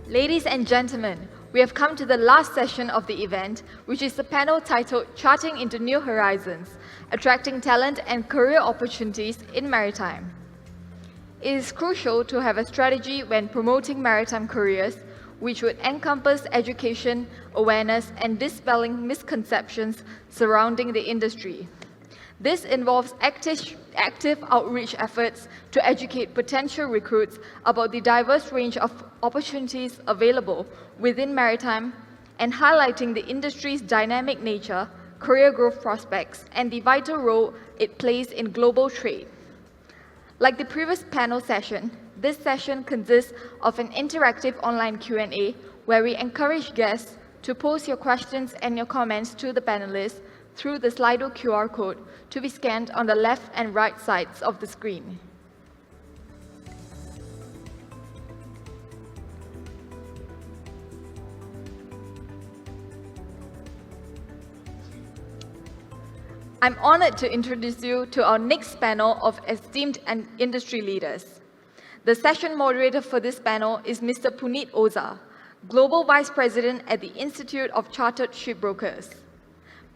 Ladies and gentlemen, we have come to the last session of the event, which is the panel titled Charting into New Horizons, Attracting Talent and Career Opportunities in Maritime. It is crucial to have a strategy when promoting maritime careers, which would encompass education, awareness, and dispelling misconceptions surrounding the industry. This involves active outreach efforts to educate potential recruits about the diverse range of opportunities available within maritime and highlighting the industry's dynamic nature, career growth prospects, and the vital role it plays in global trade. Like the previous panel session, this session consists of an interactive online Q&A where we encourage guests to post your questions and your comments to the panelists through the Slido QR code to be scanned on the left and right sides of the screen. I'm honored to introduce you to our next panel of esteemed and industry leaders. The session moderator for this panel is Mr. Puneet Oza, Global Vice President at the Institute of Chartered Shipbrokers.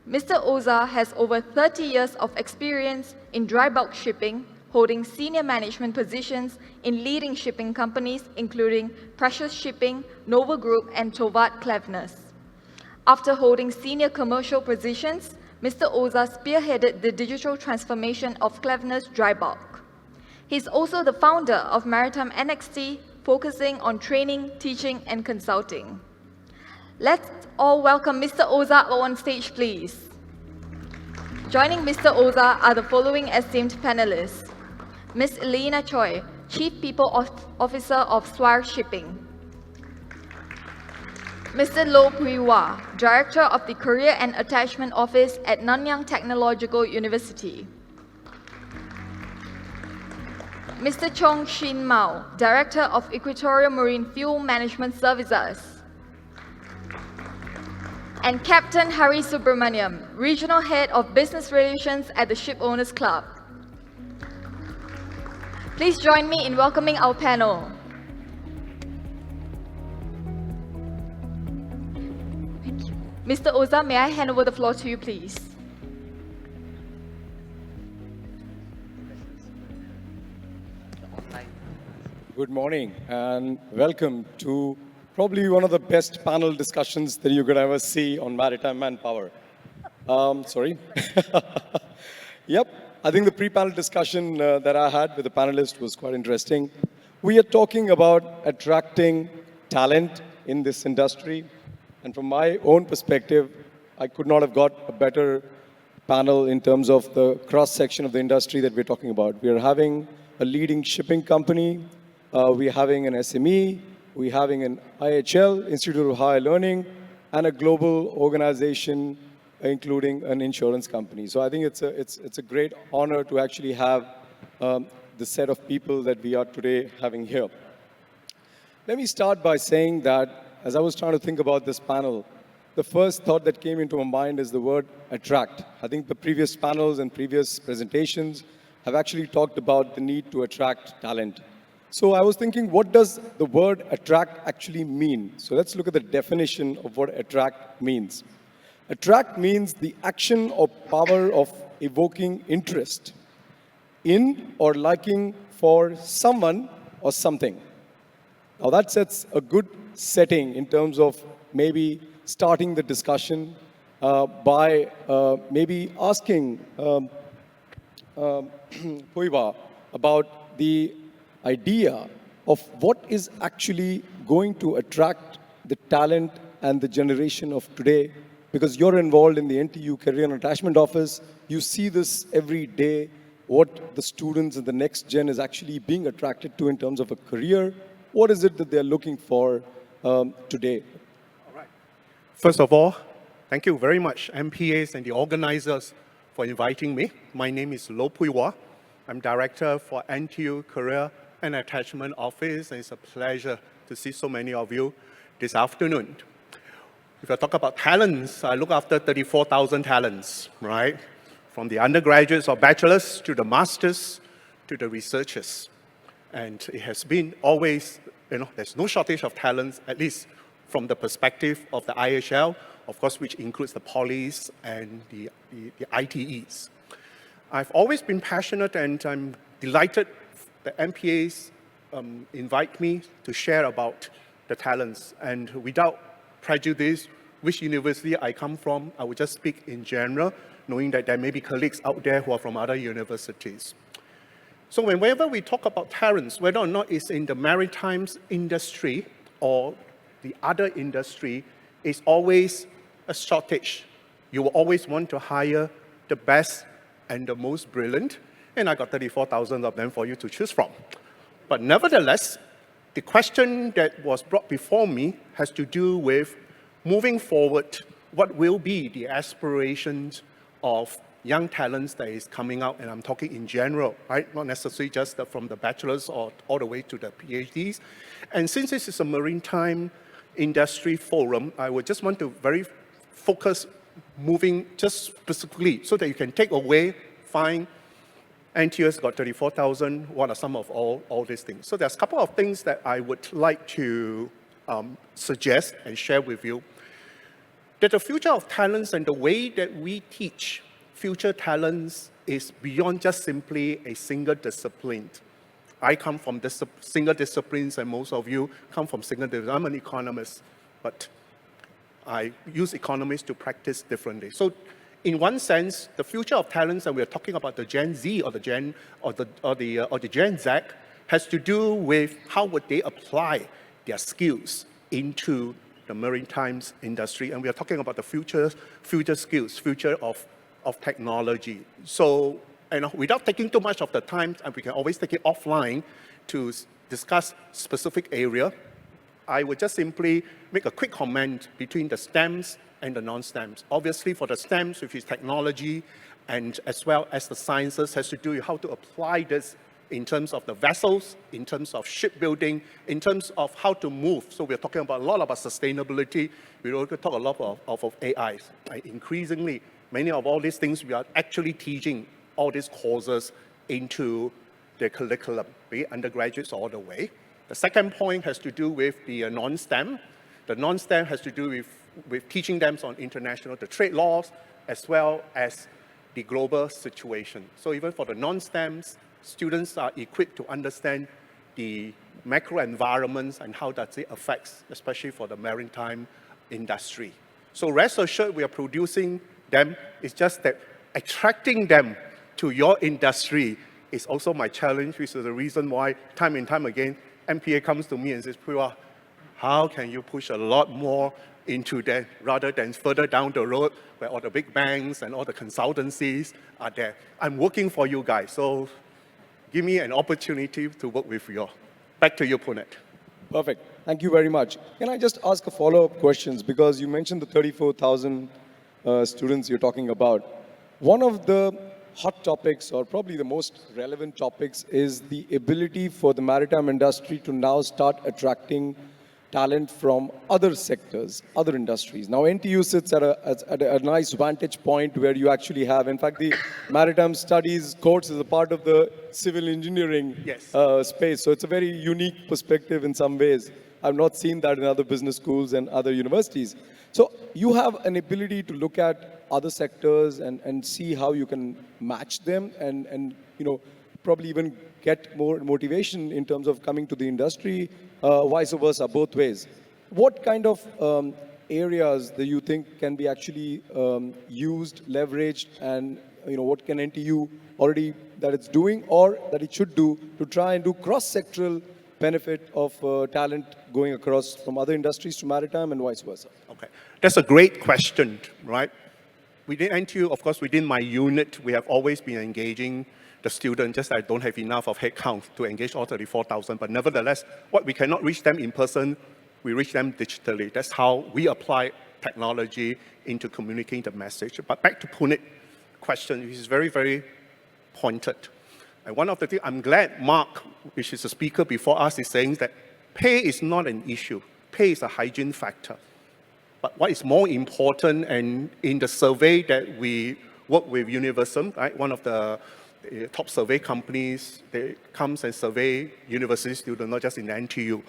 Mr. Oza has over 30 years of experience in dry bulk shipping, holding senior management positions in leading shipping companies including Precious Shipping, Noble Group, and Tovat Cleveness. After holding senior commercial positions, Mr. Oza spearheaded the digital transformation of Cleveness Dry Bulk. He's also the founder of Maritime NXT, focusing on training, teaching, and consulting. Let's all welcome Mr. Oza on stage, please. Joining Mr. Oza are the following esteemed panelists. Ms. Elena Choi, Chief People Officer of Swire Shipping. Mr. Lo Pui Wah, Director of the Career and Attachment Office at Nanyang Technological University. Mr. Chong Shin Mao, Director of Equatorial Marine Fuel Management Services. And Captain Hari Subramaniam, Regional Head of Business Relations at the Shipowners Club. Please join me in welcoming our panel. Thank you. Mr. Oza, may I hand over the floor to you, please? Good morning and welcome to probably one of the best panel discussions that you could ever see on maritime manpower. Sorry. Yep, I think the pre-panel discussion that I had with the panelists was quite interesting. We are talking about attracting talent in this industry. And from my own perspective, I could not have got a better panel in terms of the cross-section of the industry that we're talking about. We are having a leading shipping company. We're having an SME. We're having an IHL, Institute of Higher Learning, and a global organization, including an insurance company. So I think it's a great honor to actually have the set of people that we are today having here. Let me start by saying that as I was trying to think about this panel, the first thought that came into my mind is the word attract. I think the previous panels and previous presentations have actually talked about the need to attract talent. So I was thinking, what does the word attract actually mean? So let's look at the definition of what attract means. Attract means the action or power of evoking interest in or liking for someone or something. Now that sets a good setting in terms of maybe starting the discussion by maybe asking Puiwa about the idea of what is actually going to attract the talent and the generation of today, because you're involved in the NTU Career and Attachment Office. You see this every day, what the students in the next gen is actually being attracted to in terms of a career. What is it that they're looking for today? All right. First of all, thank you very much, MPAs and the organizers, for inviting me. My name is Lo Pui Wah. I'm Director for NTU Career and Attachment Office, and it's a pleasure to see so many of you this afternoon. If I talk about talents, I look after 34,000 talents, right? From the undergraduates or bachelors to the masters to the researchers. And it has been always there's no shortage of talents, at least from the perspective of the IHL, of course, which includes the polys and the ITEs. I've always been passionate, and I'm delighted the MPAs invite me to share about the talents. And without prejudice, which university I come from, I will just speak in general, knowing that there may be colleagues out there who are from other universities. So whenever we talk about talents, whether or not it's in the maritime industry or the other industry, it's always a shortage. You will always want to hire the best and the most brilliant, and I got 34,000 of them for you to choose from. But nevertheless, the question that was brought before me has to do with moving forward, what will be the aspirations of young talents that is coming out, and I'm talking in general, right? Not necessarily just from the bachelor's or all the way to the PhDs. And since this is a maritime industry forum, I would just want to very focus moving just specifically so that you can take away, find NTU has got 34,000, what are some of all these things? So there's a couple of things that I would like to suggest and share with you. That the future of talents and the way that we teach future talents is beyond just simply a single discipline. I come from single disciplines, and most of you come from single disciplines. I'm an economist, but I use economics to practice differently. So in one sense, the future of talents, and we're talking about the Gen Z or the Gen Z, has to do with how would they apply their skills into the maritime industry. And we are talking about the future skills, future of technology. So, without taking too much of the time, and we can always take it offline to discuss specific area, I would just simply make a quick comment between the STEMs and the non-STEMs. Obviously, for the STEMs, which is technology, and as well as the sciences, has to do with how to apply this in terms of the vessels, in terms of shipbuilding, in terms of how to move. So we're talking about a lot about sustainability. We also talk a lot of AIs. Increasingly, many of all these things, we are actually teaching all these courses into the curriculum, be it undergraduates all the way. The second point has to do with the non-STEM. The non-STEM has to do with teaching them on the trade laws, as well as the global situation. So even for the non-STEMs, students are equipped to understand the macro environments and how does it affect, especially for the maritime industry. So rest assured, we are producing them. It's just that attracting them to your industry is also my challenge, which is the reason why time and time again, MPA comes to me and says, Puiwa, how can you push a lot more into that rather than further down the road where all the big banks and all the consultancies are there? I'm working for you guys, so give me an opportunity to work with you all. Back to you, Punet. Perfect. Thank you very much. Can I just ask a follow-up questions? Because you mentioned the 34,000 students you're talking about. One of the hot topics, or probably the most relevant topics, is the ability for the maritime industry to now start attracting talent from other sectors, other industries. Now, NTU sits at a nice vantage point where you actually have, in fact, the maritime studies course is a part of the civil engineering space. So it's a very unique perspective in some ways. I've not seen that in other business schools and other universities. So you have an ability to look at other sectors and see how you can match them and probably even get more motivation in terms of coming to the industry, vice versa, both ways. What kind of areas do you think can be actually used, leveraged, and what can NTU already that it's doing or that it should do to try and do cross-sectoral benefit of talent going across from other industries to maritime and vice versa? Okay, that's a great question, right? Within NTU, of course, within my unit, we have always been engaging the students, just I don't have enough of headcount to engage all 34,000, but nevertheless, what we cannot reach them in person, we reach them digitally. That's how we apply technology into communicating the message. But back to Punit's question, which is very, very pointed. And one of the things, I'm glad Mark, which is the speaker before us, is saying that pay is not an issue. Pay is a hygiene factor. But what is more important, and in the survey that we work with Universum, right, one of the top survey companies, they comes and survey university students, not just in NTU.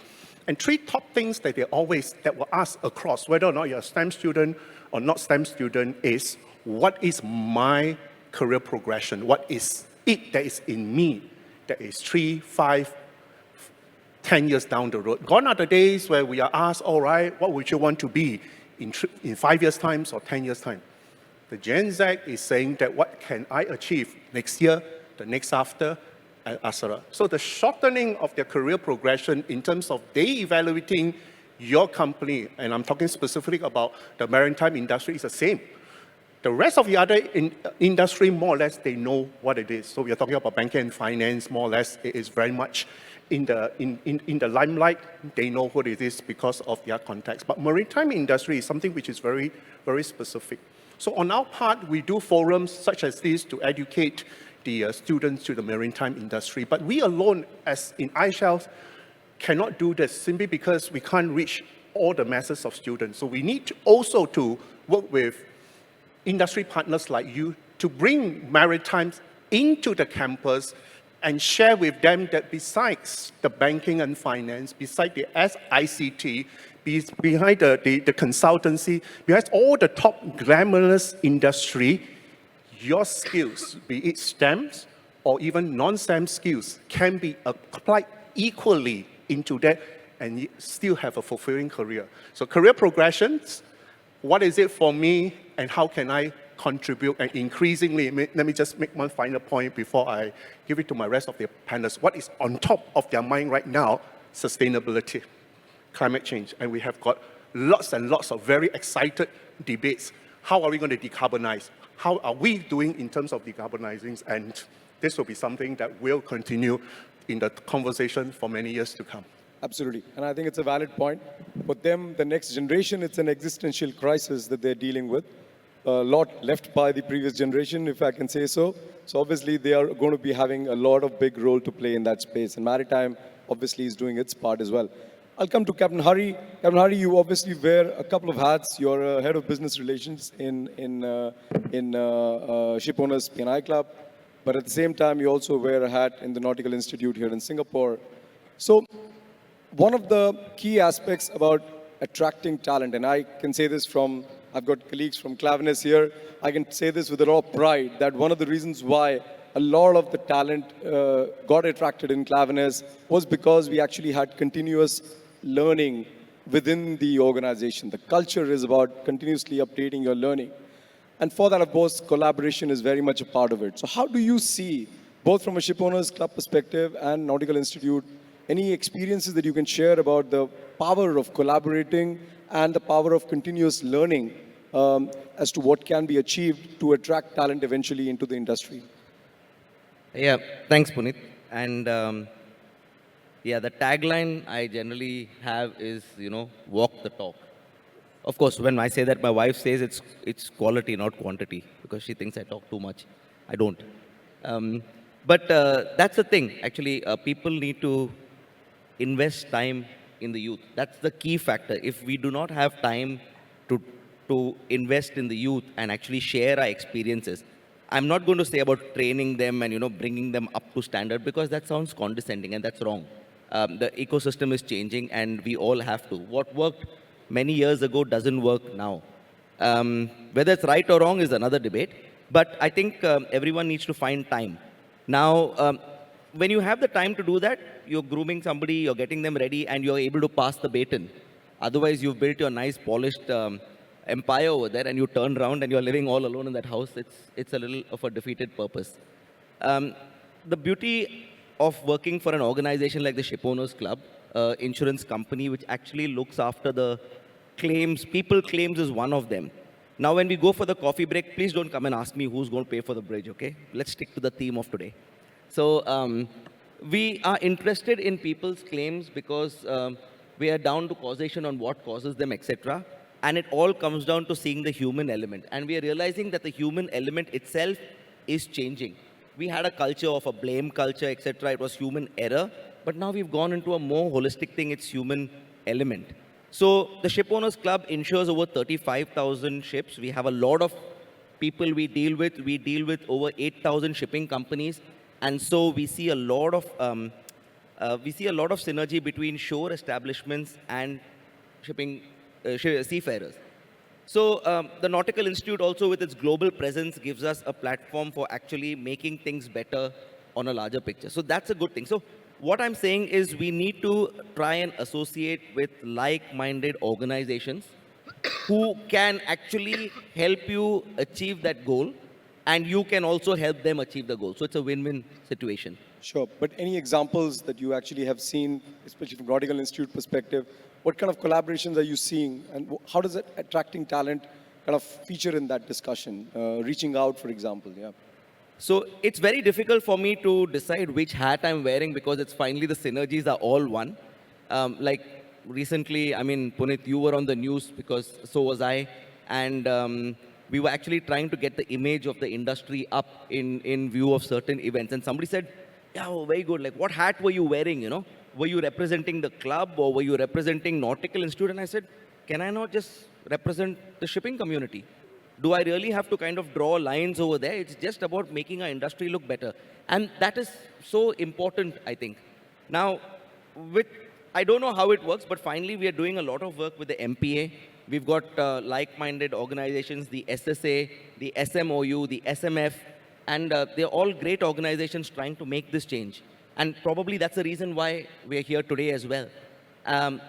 And three top things that that were asked across, whether or not you're a STEM student or not STEM student, is what is my career progression? What is it that is in me that is 3, 5, 10 years down the road? Gone are the days where we are asked, all right, what would you want to be in 5 years' time or 10 years' time? The Gen Z is saying that what can I achieve next year, the next after, etc. So the shortening of their career progression in terms of they evaluating your company, and I'm talking specifically about the maritime industry, is the same. The rest of the other industry, more or less, they know what it is. So we are talking about banking and finance, more or less, it is very much in the limelight. They know what it is because of their context. But maritime industry is something which is very, very specific. So on our part, we do forums such as this to educate the students to the maritime industry. But we alone, as in iShelf, cannot do this simply because we can't reach all the masses of students. So we need also to work with industry partners like you to bring maritime into the campus and share with them that besides the banking and finance, besides the SICT, behind the consultancy, behind all the top glamorous industry, your skills, be it STEMs or even non-STEM skills, can be applied equally into that and still have a fulfilling career. So career progressions, what is it for me and how can I contribute? And increasingly, let me just make one final point before I give it to my rest of the panelists. What is on top of their mind right now? Sustainability, climate change. And we have got lots and lots of very excited debates. How are we going to decarbonize? How are we doing in terms of decarbonizing? And this will be something that will continue in the conversation for many years to come. Absolutely. And I think it's a valid point. For them, the next generation, it's an existential crisis that they're dealing with. A lot left by the previous generation, if I can say so. So obviously, they are going to be having a lot of big role to play in that space. And maritime, obviously, is doing its part as well. I'll come to Captain Hari. Captain Hari, you obviously wear a couple of hats. You're head of business relations in Ship Owners P&I Club. But at the same time, you also wear a hat in the Nautical Institute here in Singapore. So one of the key aspects about attracting talent, and I can say this from, I've got colleagues from Clavinus here, I can say this with a lot of pride, that one of the reasons why a lot of the talent got attracted in Clavinus was because we actually had continuous learning within the organization. The culture is about continuously updating your learning. And for that, of course, collaboration is very much a part of it. So how do you see, both from a Ship Owners Club perspective and Nautical Institute, any experiences that you can share about the power of collaborating and the power of continuous learning as to what can be achieved to attract talent eventually into the industry? Yeah, thanks, Puneet. And yeah, the tagline I generally have is, walk the talk. Of course, when I say that, my wife says it's quality, not quantity, because she thinks I talk too much. I don't. But that's the thing. Actually, people need to invest time in the youth. That's the key factor. If we do not have time to invest in the youth and actually share our experiences, I'm not going to say about training them and bringing them up to standard, because that sounds condescending and that's wrong. The ecosystem is changing and we all have to. What worked many years ago doesn't work now. Whether it's right or wrong is another debate, but I think everyone needs to find time. Now, when you have the time to do that, you're grooming somebody, you're getting them ready, and you're able to pass the baton. Otherwise, you've built your nice, polished empire over there, and you turn around and you're living all alone in that house. It's a little of a defeated purpose. The beauty of working for an organization like the Ship Owners Club, insurance company, which actually looks after the claims, people claims is one of them. Now, when we go for the coffee break, please don't come and ask me who's going to pay for the bridge, okay? Let's stick to the theme of today. So we are interested in people's claims because we are down to causation on what causes them, etc. And it all comes down to seeing the human element. And we are realizing that the human element itself is changing. We had a culture of a blame culture, etc. It was human error. But now we've gone into a more holistic thing. It's human element. So the Ship Owners Club insures over 35,000 ships. We have a lot of people we deal with. We deal with over 8,000 shipping companies. And so we see a lot of we see a lot of synergy between shore establishments and shipping seafarers. So the Nautical Institute also with its global presence gives us a platform for actually making things better on a larger picture. So that's a good thing. So what I'm saying is we need to try and associate with like-minded organizations who can actually help you achieve that goal, and you can also help them achieve the goal. So it's a win-win situation. Sure, but any examples that you actually have seen, especially from Nautical Institute perspective, what kind of collaborations are you seeing, and how does it attracting talent kind of feature in that discussion? Reaching out, for example, yeah. So it's very difficult for me to decide which hat I'm wearing because it's finally the synergies are all one. Like recently, I mean, Punit, you were on the news because so was I, and we were actually trying to get the image of the industry up in view of certain events. And somebody said, yeah, oh, very good. Like, what hat were you wearing, you know? Were you representing the club or were you representing Nautical Institute? And I said, can I not just represent the shipping community? Do I really have to kind of draw lines over there? It's just about making our industry look better. And that is so important, I think. Now, I don't know how it works, but finally we are doing a lot of work with the MPA. We've got like-minded organizations, the SSA, the SMOU, the SMF, and they're all great organizations trying to make this change. And probably that's the reason why we're here today as well.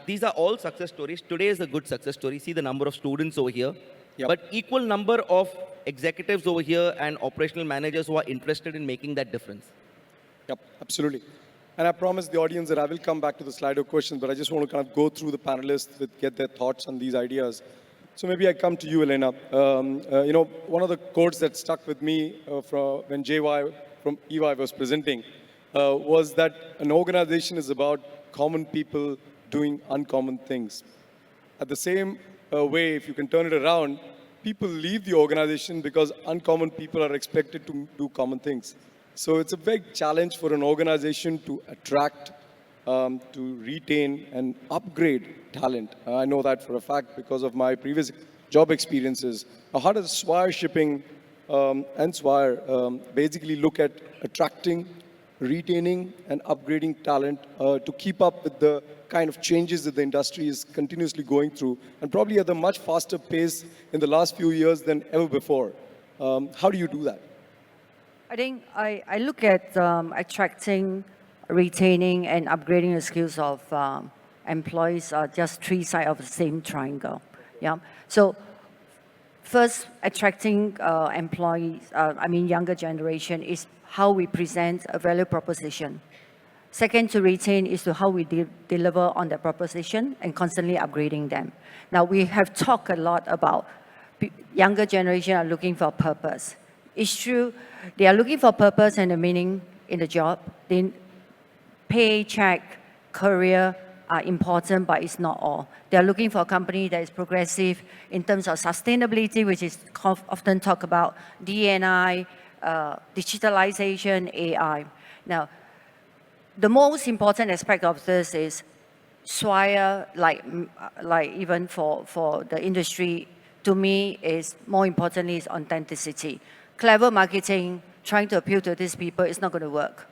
These are all success stories. Today is a good success story. See the number of students over here. Yep. But equal number of executives over here and operational managers who are interested in making that difference. Yep, absolutely. And I promise the audience that I will come back to the Slido questions, but I just want to kind of go through the panelists, get their thoughts on these ideas. So maybe I come to you, Elena. You know, one of the quotes that stuck with me from when JY from EY was presenting was that an organization is about common people doing uncommon things. At the same way, if you can turn it around, people leave the organization because uncommon people are expected to do common things. So it's a big challenge for an organization to attract, to retain and upgrade talent. I know that for a fact because of my previous job experiences. How does Swire Shipping and Swire basically look at attracting, retaining and upgrading talent to keep up with the kind of changes that the industry is continuously going through, and probably at a much faster pace in the last few years than ever before? How do you do that? I think I look at attracting, retaining, and upgrading the skills of employees are just three sides of the same triangle. Yeah. So first, attracting employees, younger generation, is how we present a value proposition. Second, to retain is to how we deliver on the proposition and constantly upgrading them. Now, we have talked a lot about younger generation are looking for purpose. It's true, they are looking for purpose and a meaning in the job. Then paycheck, career are important, but it's not all. They are looking for a company that is progressive in terms of sustainability, which is often talked about, D&I, digitalization, AI. Now, the most important aspect of this is Swire, like even for the industry, to me, is more importantly is authenticity. Clever marketing, trying to appeal to these people, is not going to work.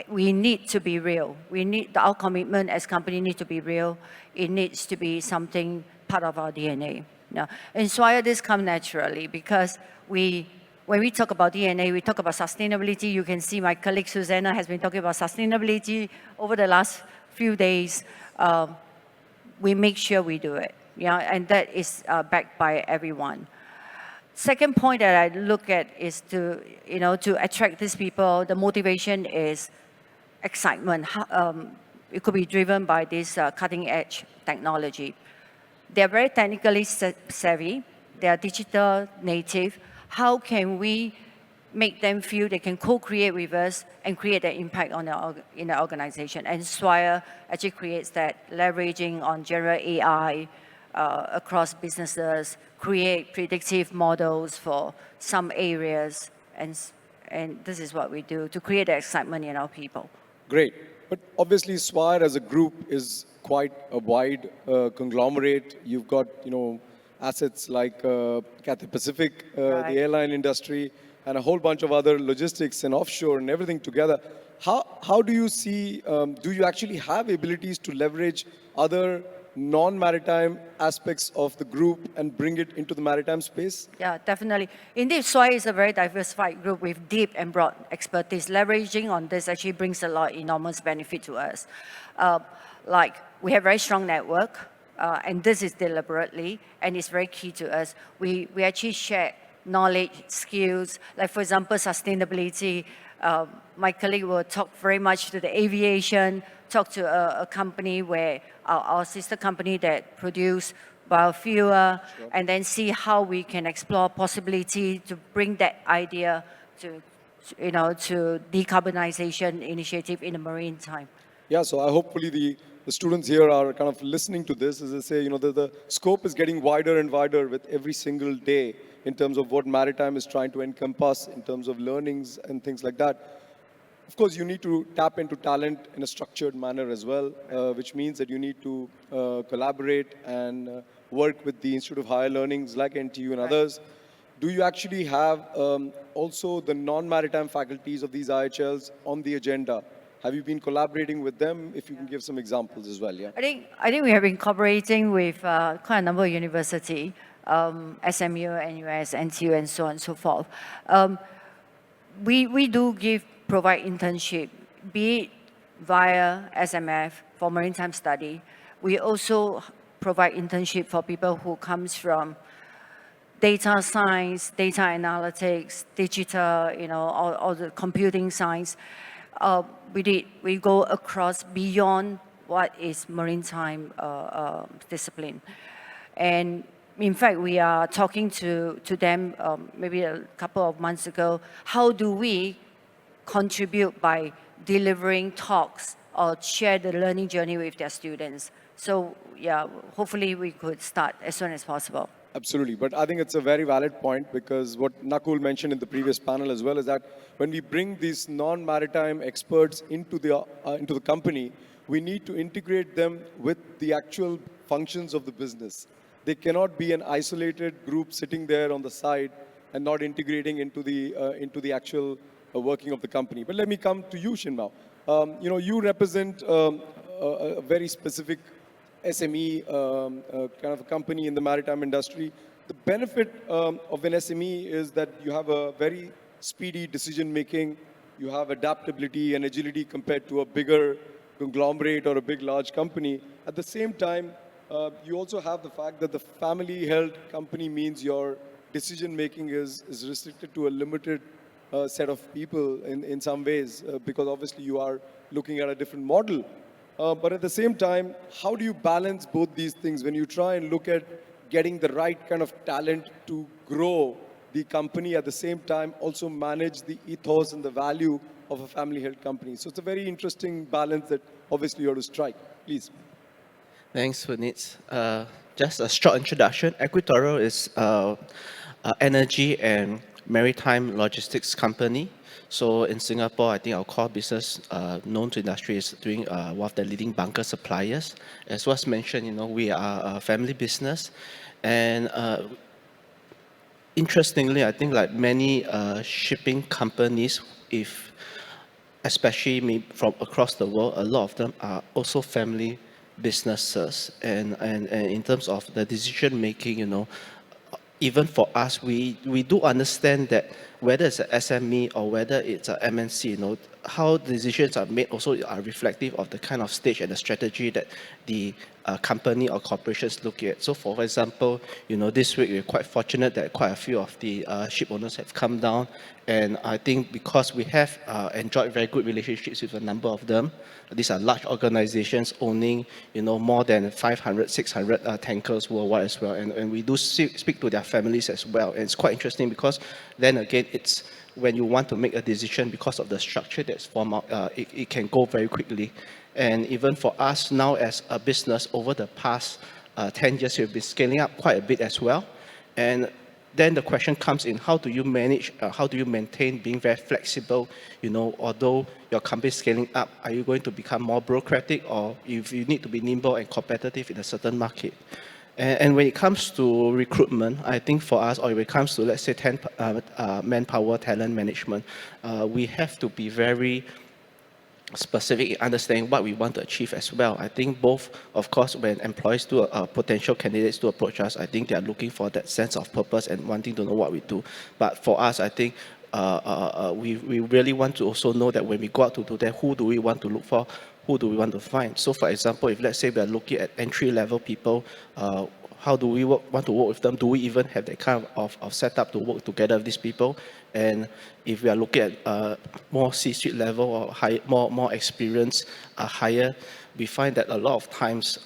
We need to be real. Our commitment as company need to be real. It needs to be something part of our DNA. Now, in Swire, this comes naturally because when we talk about DNA, we talk about sustainability. You can see my colleague Susanna has been talking about sustainability over the last few days. We make sure we do it, yeah, and that is backed by everyone. Second point that I look at is to attract these people. The motivation is excitement. It could be driven by this cutting edge technology. They're very technically savvy. They are digital native. How can we make them feel they can co-create with us and create an impact in the organization? And Swire actually creates that, leveraging on general AI across businesses, create predictive models for some areas, and this is what we do to create the excitement in our people. Great. But obviously, Swire as a group is quite a wide conglomerate. You've got, assets like Cathay Pacific, Right. the airline industry, and a whole bunch of other logistics and offshore and everything together. how do you see, do you actually have abilities to leverage other non-maritime aspects of the group and bring it into the maritime space? Yeah, definitely. Indeed, SWI is a very diversified group with deep and broad expertise. Leveraging on this actually brings a lot enormous benefit to us. Like, we have very strong network, and this is deliberately, and it's very key to us. We actually share knowledge, skills, like for example, sustainability. My colleague will talk very much to the aviation, talk to a company where our sister company that produce biofuel, and then see how we can explore possibility to bring that idea to, to decarbonization initiative in the marine time. Yeah, so hopefully the students here are kind of listening to this as they say, the scope is getting wider and wider with every single day in terms of what maritime is trying to encompass in terms of learnings and things like that. Of course, you need to tap into talent in a structured manner as well, which means that you need to collaborate and work with the Institute of Higher Learnings like NTU and others. Do you actually have also the non-maritime faculties of these IHLs on the agenda? Have you been collaborating with them? If you can give some examples as well, yeah. I think we have been cooperating with quite a number of universities, SMU, NUS, NTU, and so on and so forth. We do provide internship, be it via SMF for maritime study. We also provide internship for people who comes from data science, data analytics, digital, all the computing science. We go across beyond what is maritime discipline. And in fact, we are talking to them maybe a couple of months ago. How do we contribute by delivering talks or share the learning journey with their students? So yeah, hopefully we could start as soon as possible. Absolutely, but I think it's a very valid point because what Nakul mentioned in the previous panel as well is that when we bring these non-maritime experts into the company, we need to integrate them with the actual functions of the business. They cannot be an isolated group sitting there on the side and not integrating into the actual working of the company. But let me come to you, Shinmao. You represent a very specific SME kind of a company in the maritime industry. The benefit of an SME is that you have a very speedy decision making, you have adaptability and agility compared to a bigger conglomerate or a big large company. At the same time, you also have the fact that the family held company means your decision making is restricted to a limited set of people in some ways, because obviously you are looking at a different model. But at the same time, how do you balance both these things when you try and look at getting the right kind of talent to grow the company, at the same time also manage the ethos and the value of a family-held company? So it's a very interesting balance that obviously you have to strike. Please. Thanks, Puneet. Just a short introduction. Equatorial is an energy and maritime logistics company. So in Singapore, I think our core business known to industry is doing one of the leading bunker suppliers. As was mentioned, we are a family business. And interestingly, I think like many shipping companies, especially from across the world, a lot of them are also family businesses. And in terms of the decision making, even for us, we do understand that whether it's an SME or whether it's an MNC, how decisions are made also are reflective of the kind of stage and the strategy that the company or corporations look at. So for example, this week we're quite fortunate that quite a few of the ship owners have come down. And I think because we have enjoyed very good relationships with a number of them, these are large organizations owning, more than 500, 600 tankers worldwide as well. And we do speak to their families as well. And it's quite interesting because then again, it's when you want to make a decision because of the structure that's formed out, it can go very quickly. And even for us now as a business, over the past 10 years, we've been scaling up quite a bit as well. And then the question comes in, how do you manage, how do you maintain being very flexible? Although your company is scaling up, are you going to become more bureaucratic, or if you need to be nimble and competitive in a certain market? And when it comes to recruitment, I think for us, or when it comes to, let's say, manpower, talent management, we have to be very specific in understanding what we want to achieve as well. I think both, of course, when employees do, potential candidates do approach us, I think they are looking for that sense of purpose and wanting to know what we do. But for us, I think we really want to also know that when we go out to do that, who do we want to look for, who do we want to find. So for example, if let's say we are looking at entry-level people, how do we want to work with them? Do we even have that kind of setup to work together with these people? And if we are looking at more C-suite level or high, more experience, higher, we find that a lot of times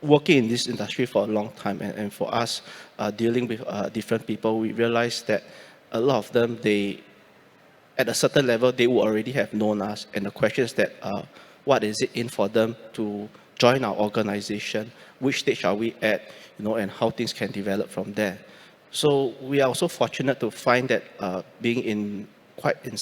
working in this industry for a long time, and for us dealing with different people, we realize that a lot of them, at a certain level, they will already have known us. And the question is that what is it in for them to join our organization? Which stage are we at, and how things can develop from there. So we are also fortunate to find that being at the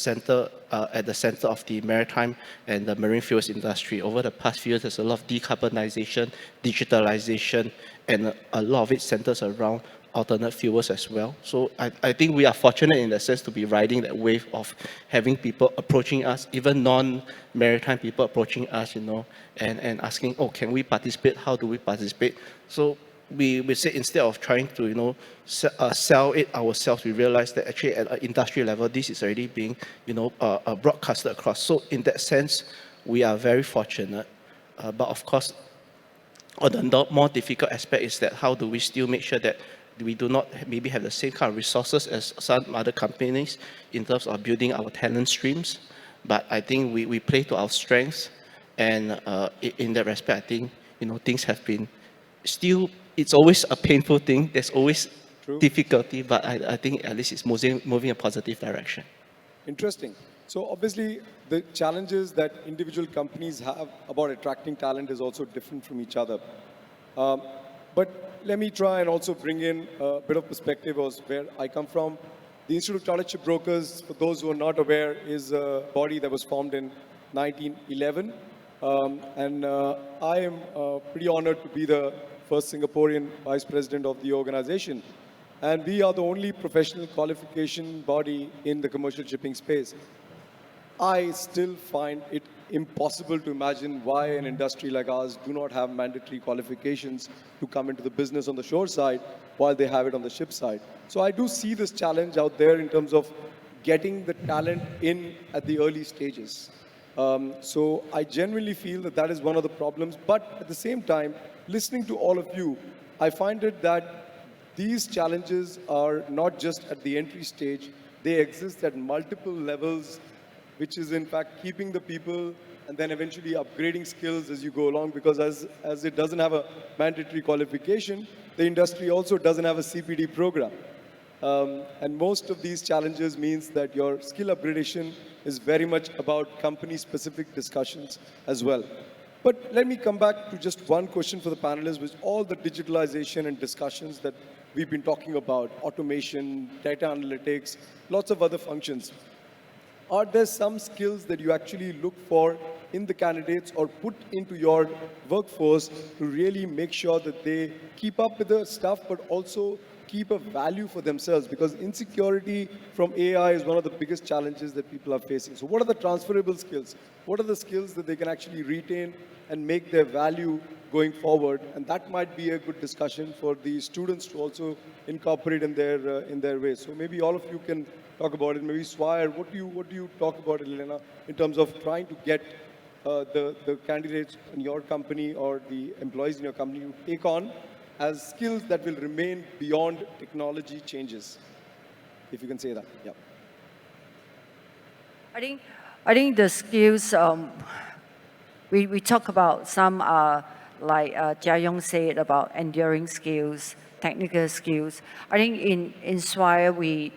center of the maritime and the marine fuels industry. Over the past few years, there's a lot of decarbonization, digitalization, and a lot of it centers around alternate fuels as well. So I think we are fortunate in the sense to be riding that wave of having people approaching us, even non-maritime people approaching us, and asking, oh, can we participate? How do we participate? So we say instead of trying to, sell it ourselves, we realize that actually at an industry level, this is already being, broadcasted across. So in that sense, we are very fortunate. But of course, the more difficult aspect is that how do we still make sure that we do not maybe have the same kind of resources as some other companies in terms of building our talent streams. But I think we play to our strengths. And in that respect, I think, things have been still, it's always a painful thing. There's always difficulty, but I think at least it's moving in a positive direction. Interesting. So obviously, the challenges that individual companies have about attracting talent is also different from each other. But let me try and also bring in a bit of perspective of where I come from. The Institute of Chartered Shipbrokers, for those who are not aware, is a body that was formed in 1911. And I am pretty honored to be the first Singaporean vice president of the organization. And we are the only professional qualification body in the commercial shipping space. I still find it impossible to imagine why an industry like ours do not have mandatory qualifications to come into the business on the shore side while they have it on the ship side. So I do see this challenge out there in terms of getting the talent in at the early stages. So I genuinely feel that that is one of the problems. But at the same time, listening to all of you, I find it that these challenges are not just at the entry stage, they exist at multiple levels, which is in fact keeping the people and then eventually upgrading skills as you go along, because as it doesn't have a mandatory qualification, the industry also doesn't have a CPD program. And most of these challenges means that your skill upgradation is very much about company-specific discussions as well. But let me come back to just one question for the panelists, which all the digitalization and discussions that we've been talking about, automation, data analytics, lots of other functions. Are there some skills that you actually look for in the candidates or put into your workforce to really make sure that they keep up with the stuff, but also keep a value for themselves? Because insecurity from AI is one of the biggest challenges that people are facing. So what are the transferable skills? What are the skills that they can actually retain and make their value going forward? And that might be a good discussion for the students to also incorporate in their way. So maybe all of you can talk about it. Maybe Swire, what do you talk about, Elena, in terms of trying to get the candidates in your company or the employees in your company to take on as skills that will remain beyond technology changes? If you can say that, yeah. I think the skills, we talk about some like Jia Yong said about enduring skills, technical skills. I think in Swire, we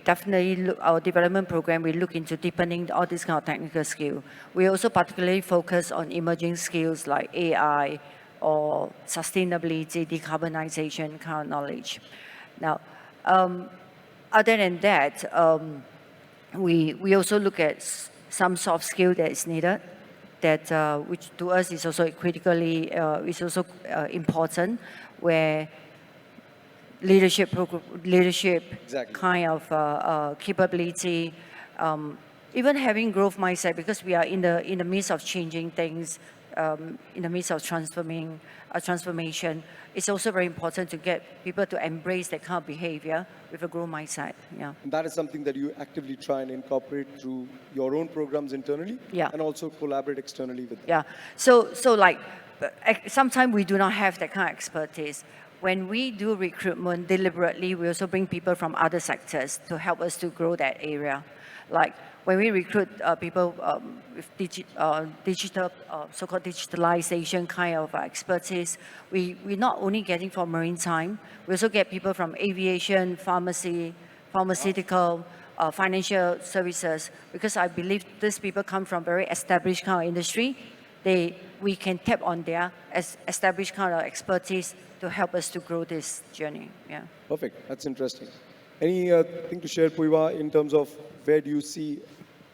definitely look, our development program, we look into deepening all these kind of technical skills. We also particularly focus on emerging skills like AI or sustainability, decarbonization kind of knowledge. Now, other than that, we also look at some soft skill that is needed, that which to us is also critically, is also important, where leadership Exactly. kind of capability, even having growth mindset, because we are in the midst of changing things, in the midst of transformation, it's also very important to get people to embrace that kind of behavior with a growth mindset. Yeah. And that is something that you actively try and incorporate through your own programs internally, Yeah. and also collaborate externally with them. Yeah. So like, sometimes we do not have that kind of expertise. When we do recruitment deliberately, we also bring people from other sectors to help us to grow that area. Like when we recruit people with digital, so-called digitalization kind of expertise, we're not only getting from maritime, we also get people from aviation, pharmacy, pharmaceutical, financial services, because I believe these people come from very established kind of industry. We can tap on their established kind of expertise to help us to grow this journey. Yeah. Perfect. That's interesting. Any thing to share, Puiwa, in terms of where do you see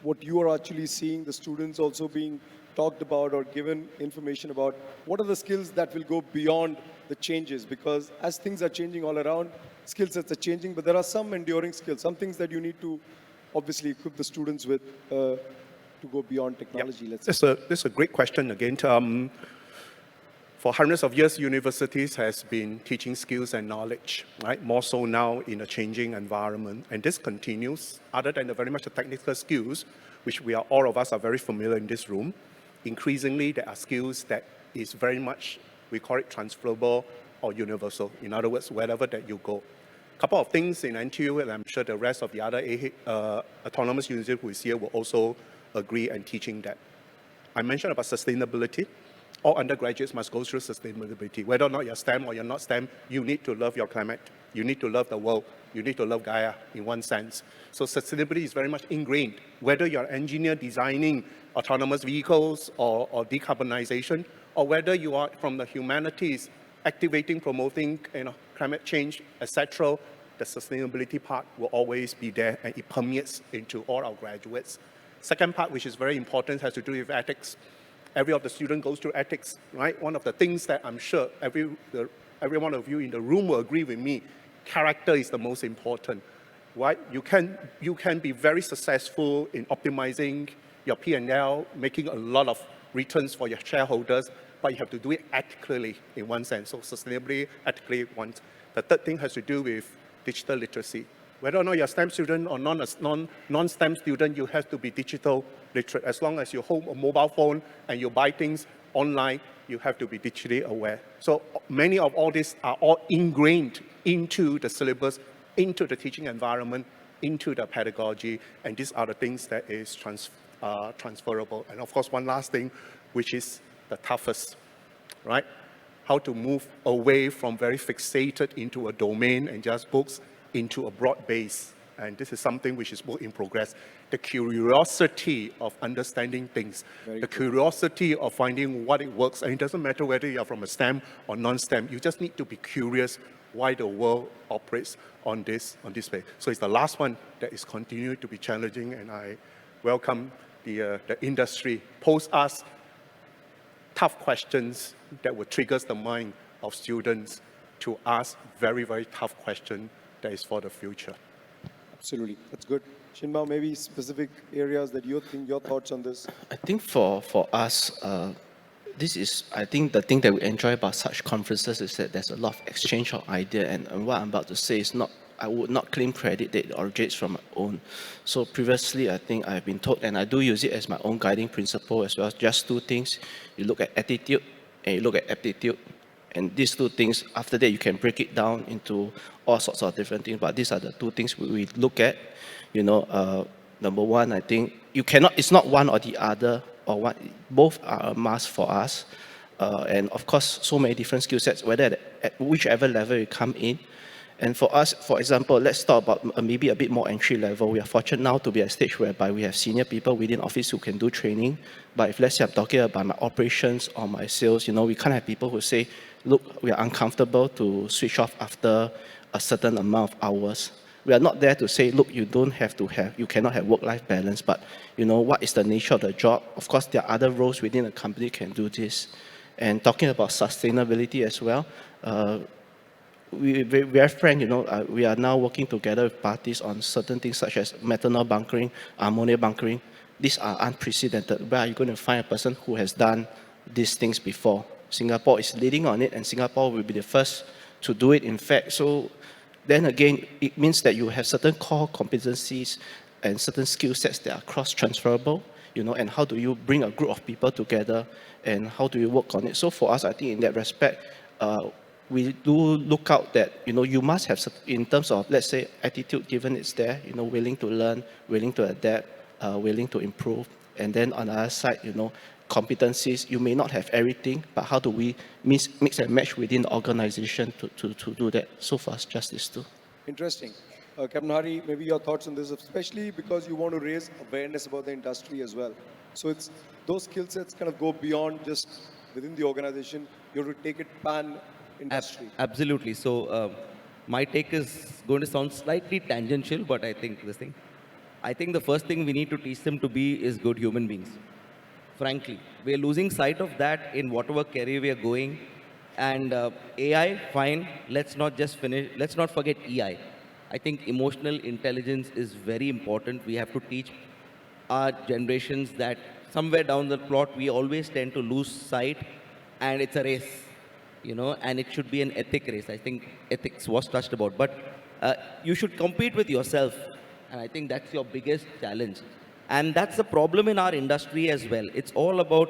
what you are actually seeing the students also being talked about or given information about? What are the skills that will go beyond the changes? Because as things are changing all around, skill sets are changing, but there are some enduring skills, some things that you need to obviously equip the students with to go beyond technology. Let's say. This is a great question again. For hundreds of years, universities has been teaching skills and knowledge, right? More so now in a changing environment, and this continues. Other than the very much the technical skills, which all of us are very familiar in this room, increasingly there are skills that is very much, we call it transferable or universal. In other words, wherever that you go. A couple of things in NTU, and I'm sure the rest of the other autonomous universities who is here will also agree and teaching that. I mentioned about sustainability. All undergraduates must go through sustainability. Whether or not you're STEM or you're not STEM, you need to love your climate. You need to love the world. You need to love Gaia in one sense. So sustainability is very much ingrained. Whether you're an engineer designing autonomous vehicles or decarbonization, or whether you are from the humanities, activating, promoting climate change, etc., the sustainability part will always be there, and it permeates into all our graduates. Second part, which is very important, has to do with ethics. Every of the students goes through ethics, right? One of the things that I'm sure every one of you in the room will agree with me, character is the most important, right? You can be very successful in optimizing your P&L, making a lot of returns for your shareholders, but you have to do it ethically in one sense. So sustainably, ethically, one. The third thing has to do with digital literacy. Whether or not you're a STEM student or non-STEM student, you have to be digital literate. As long as you hold a mobile phone and you buy things online, you have to be digitally aware. So many of all these are all ingrained into the syllabus, into the teaching environment, into the pedagogy, and these are the things that is transferable. And of course, one last thing, which is the toughest, right? How to move away from very fixated into a domain and just books into a broad base. And this is something which is work in progress. The curiosity of understanding things, the curiosity of finding what it works. And it doesn't matter whether you're from a STEM or non-STEM, you just need to be curious why the world operates on this way. So it's the last one that is continuing to be challenging, and I welcome the industry. Pose us tough questions that will trigger the mind of students to ask very, very tough questions that is for the future. Absolutely, that's good. Shinmao, maybe specific areas that you think, your thoughts on this? I think for us, this is, I think the thing that we enjoy about such conferences is that there's a lot of exchange of idea, and what I'm about to say is not, I would not claim credit that it originates from my own. So previously, I think I've been told, and I do use it as my own guiding principle as well, just two things. You look at attitude and you look at aptitude. And these two things, after that, you can break it down into all sorts of different things. But these are the two things we look at. You know, number one, I think you cannot, it's not one or the other, or one, both are a must for us. And of course, so many different skill sets, whether at whichever level you come in. And for us, for example, let's talk about maybe a bit more entry level. We are fortunate now to be at a stage whereby we have senior people within office who can do training. But if let's say I'm talking about my operations or my sales, you know, we can't have people who say, look, we are uncomfortable to switch off after a certain amount of hours. We are not there to say, look, you cannot have work-life balance, but you know, what is the nature of the job? Of course, there are other roles within a company can do this. And talking about sustainability as well, we are frank, we are now working together with parties on certain things such as methanol bunkering, ammonia bunkering. These are unprecedented. Where are you going to find a person who has done these things before? Singapore is leading on it, and Singapore will be the first to do it, in fact. So then again, it means that you have certain core competencies and certain skill sets that are cross-transferable, and how do you bring a group of people together, and how do you work on it? So for us, I think in that respect, we do look out that, you must have, in terms of, let's say, attitude, given it's there, willing to learn, willing to adapt, willing to improve. And then on the other side, competencies, you may not have everything, but how do we mix and match within the organization to do that? So far, it's just these two. Interesting. Captain Hari, maybe your thoughts on this, especially because you want to raise awareness about the industry as well. So it's those skill sets kind of go beyond just within the organization. You have to take it pan-industry. Absolutely. So my take is going to sound slightly tangential, but I think the first thing we need to teach them to be is good human beings. Frankly, we are losing sight of that in whatever career we are going. And AI, fine. Let's not forget EI. I think emotional intelligence is very important. We have to teach our generations that somewhere down the plot, we always tend to lose sight, and it's a race, and it should be an ethic race. I think ethics was touched about, but you should compete with yourself. And I think that's your biggest challenge. And that's the problem in our industry as well. It's all about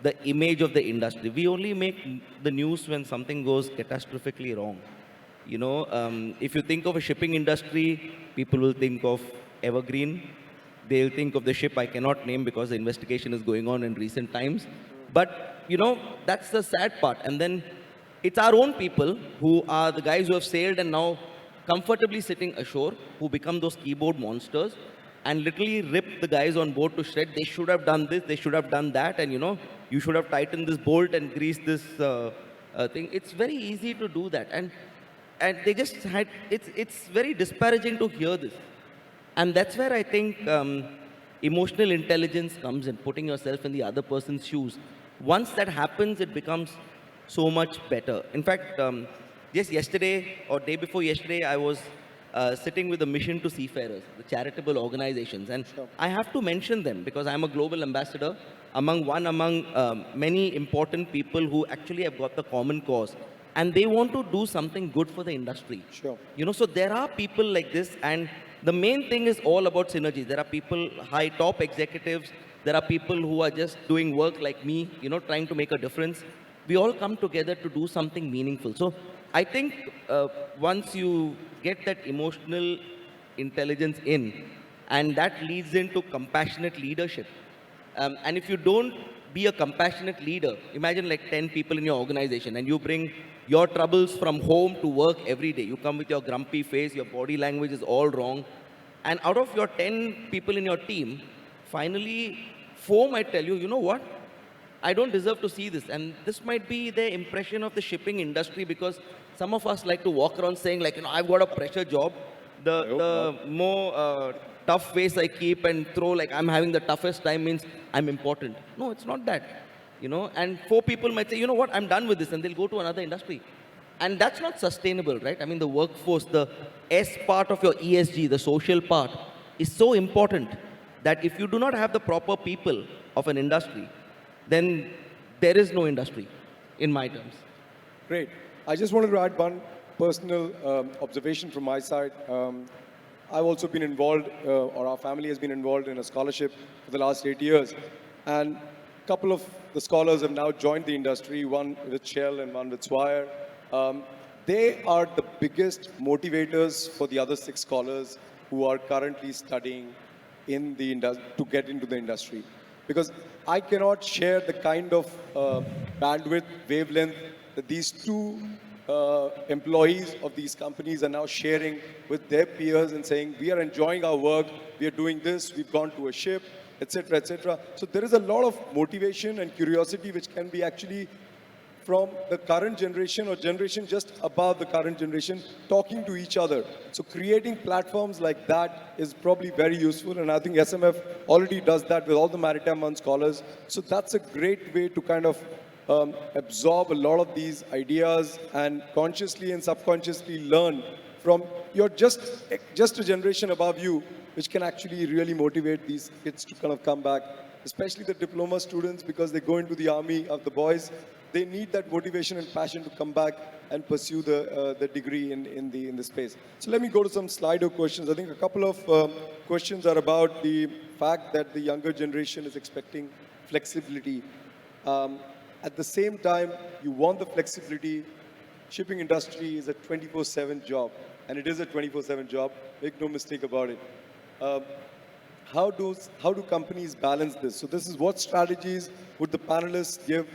the image of the industry. We only make the news when something goes catastrophically wrong. If you think of a shipping industry, people will think of Evergreen. They'll think of the ship I cannot name because the investigation is going on in recent times. But, that's the sad part. And then it's our own people who are the guys who have sailed and now comfortably sitting ashore, who become those keyboard monsters and literally rip the guys on board to shred. They should have done this, they should have done that, and you should have tightened this bolt and greased this thing. It's very easy to do that. And they just had, it's very disparaging to hear this. And that's where I think emotional intelligence comes in, putting yourself in the other person's shoes. Once that happens, it becomes so much better. In fact, just yesterday or day before yesterday, I was sitting with the Mission to Seafarers, the charitable organizations. And I have to mention them because I'm a global ambassador among many important people who actually have got the common cause. And they want to do something good for the industry. Sure. So there are people like this, and the main thing is all about synergy. There are people, high top executives, there are people who are just doing work like me, trying to make a difference. We all come together to do something meaningful. So I think once you get that emotional intelligence in, and that leads into compassionate leadership. And if you don't be a compassionate leader, imagine like 10 people in your organization and you bring your troubles from home to work every day. You come with your grumpy face, your body language is all wrong. And out of your 10 people in your team, finally 4 might tell you, you know what? I don't deserve to see this. And this might be the impression of the shipping industry, because some of us like to walk around saying like, I've got a pressure job. The more tough face I keep and throw like I'm having the toughest time means I'm important. No, it's not that. And 4 people might say, you know what, I'm done with this, and they'll go to another industry. And that's not sustainable, right? I mean, the workforce, the S part of your ESG, the social part, is so important that if you do not have the proper people of an industry, then there is no industry, in my terms. Great. I just wanted to add one personal observation from my side. I've also been involved, or our family has been involved in a scholarship for the last 8 years. And a couple of the scholars have now joined the industry, one with Shell and one with Swire. They are the biggest motivators for the other 6 scholars who are currently studying in the to get into the industry. Because I cannot share the kind of bandwidth, wavelength that these 2 employees of these companies are now sharing with their peers and saying, we are enjoying our work, we are doing this, we've gone to a ship, etc., etc. So there is a lot of motivation and curiosity which can be actually from the current generation or generation just above the current generation talking to each other. So creating platforms like that is probably very useful, and I think SMF already does that with all the Maritime One scholars. So that's a great way to kind of absorb a lot of these ideas and consciously and subconsciously learn from your just a generation above you, which can actually really motivate these kids to kind of come back, especially the diploma students, because they go into the army of the boys. They need that motivation and passion to come back and pursue the degree in the space. So let me go to some Slido questions. I think a couple of questions are about the fact that the younger generation is expecting flexibility. At the same time, you want the flexibility. Shipping industry is a 24/7 job, and it is a 24/7 job. Make no mistake about it. Um, how do companies balance this? So this is what strategies would the panelists give,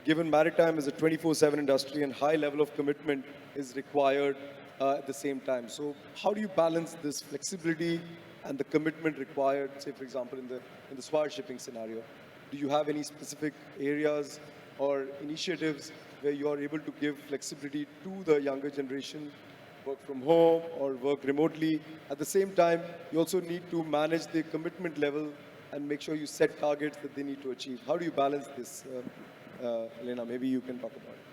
given maritime is a 24/7 industry and high level of commitment is required at the same time. So how do you balance this flexibility and the commitment required, say for example in the Swire shipping scenario? Do you have any specific areas or initiatives where you are able to give flexibility to the younger generation, work from home or work remotely? At the same time, you also need to manage the commitment level and make sure you set targets that they need to achieve. How do you balance this? Elena, maybe you can talk about it.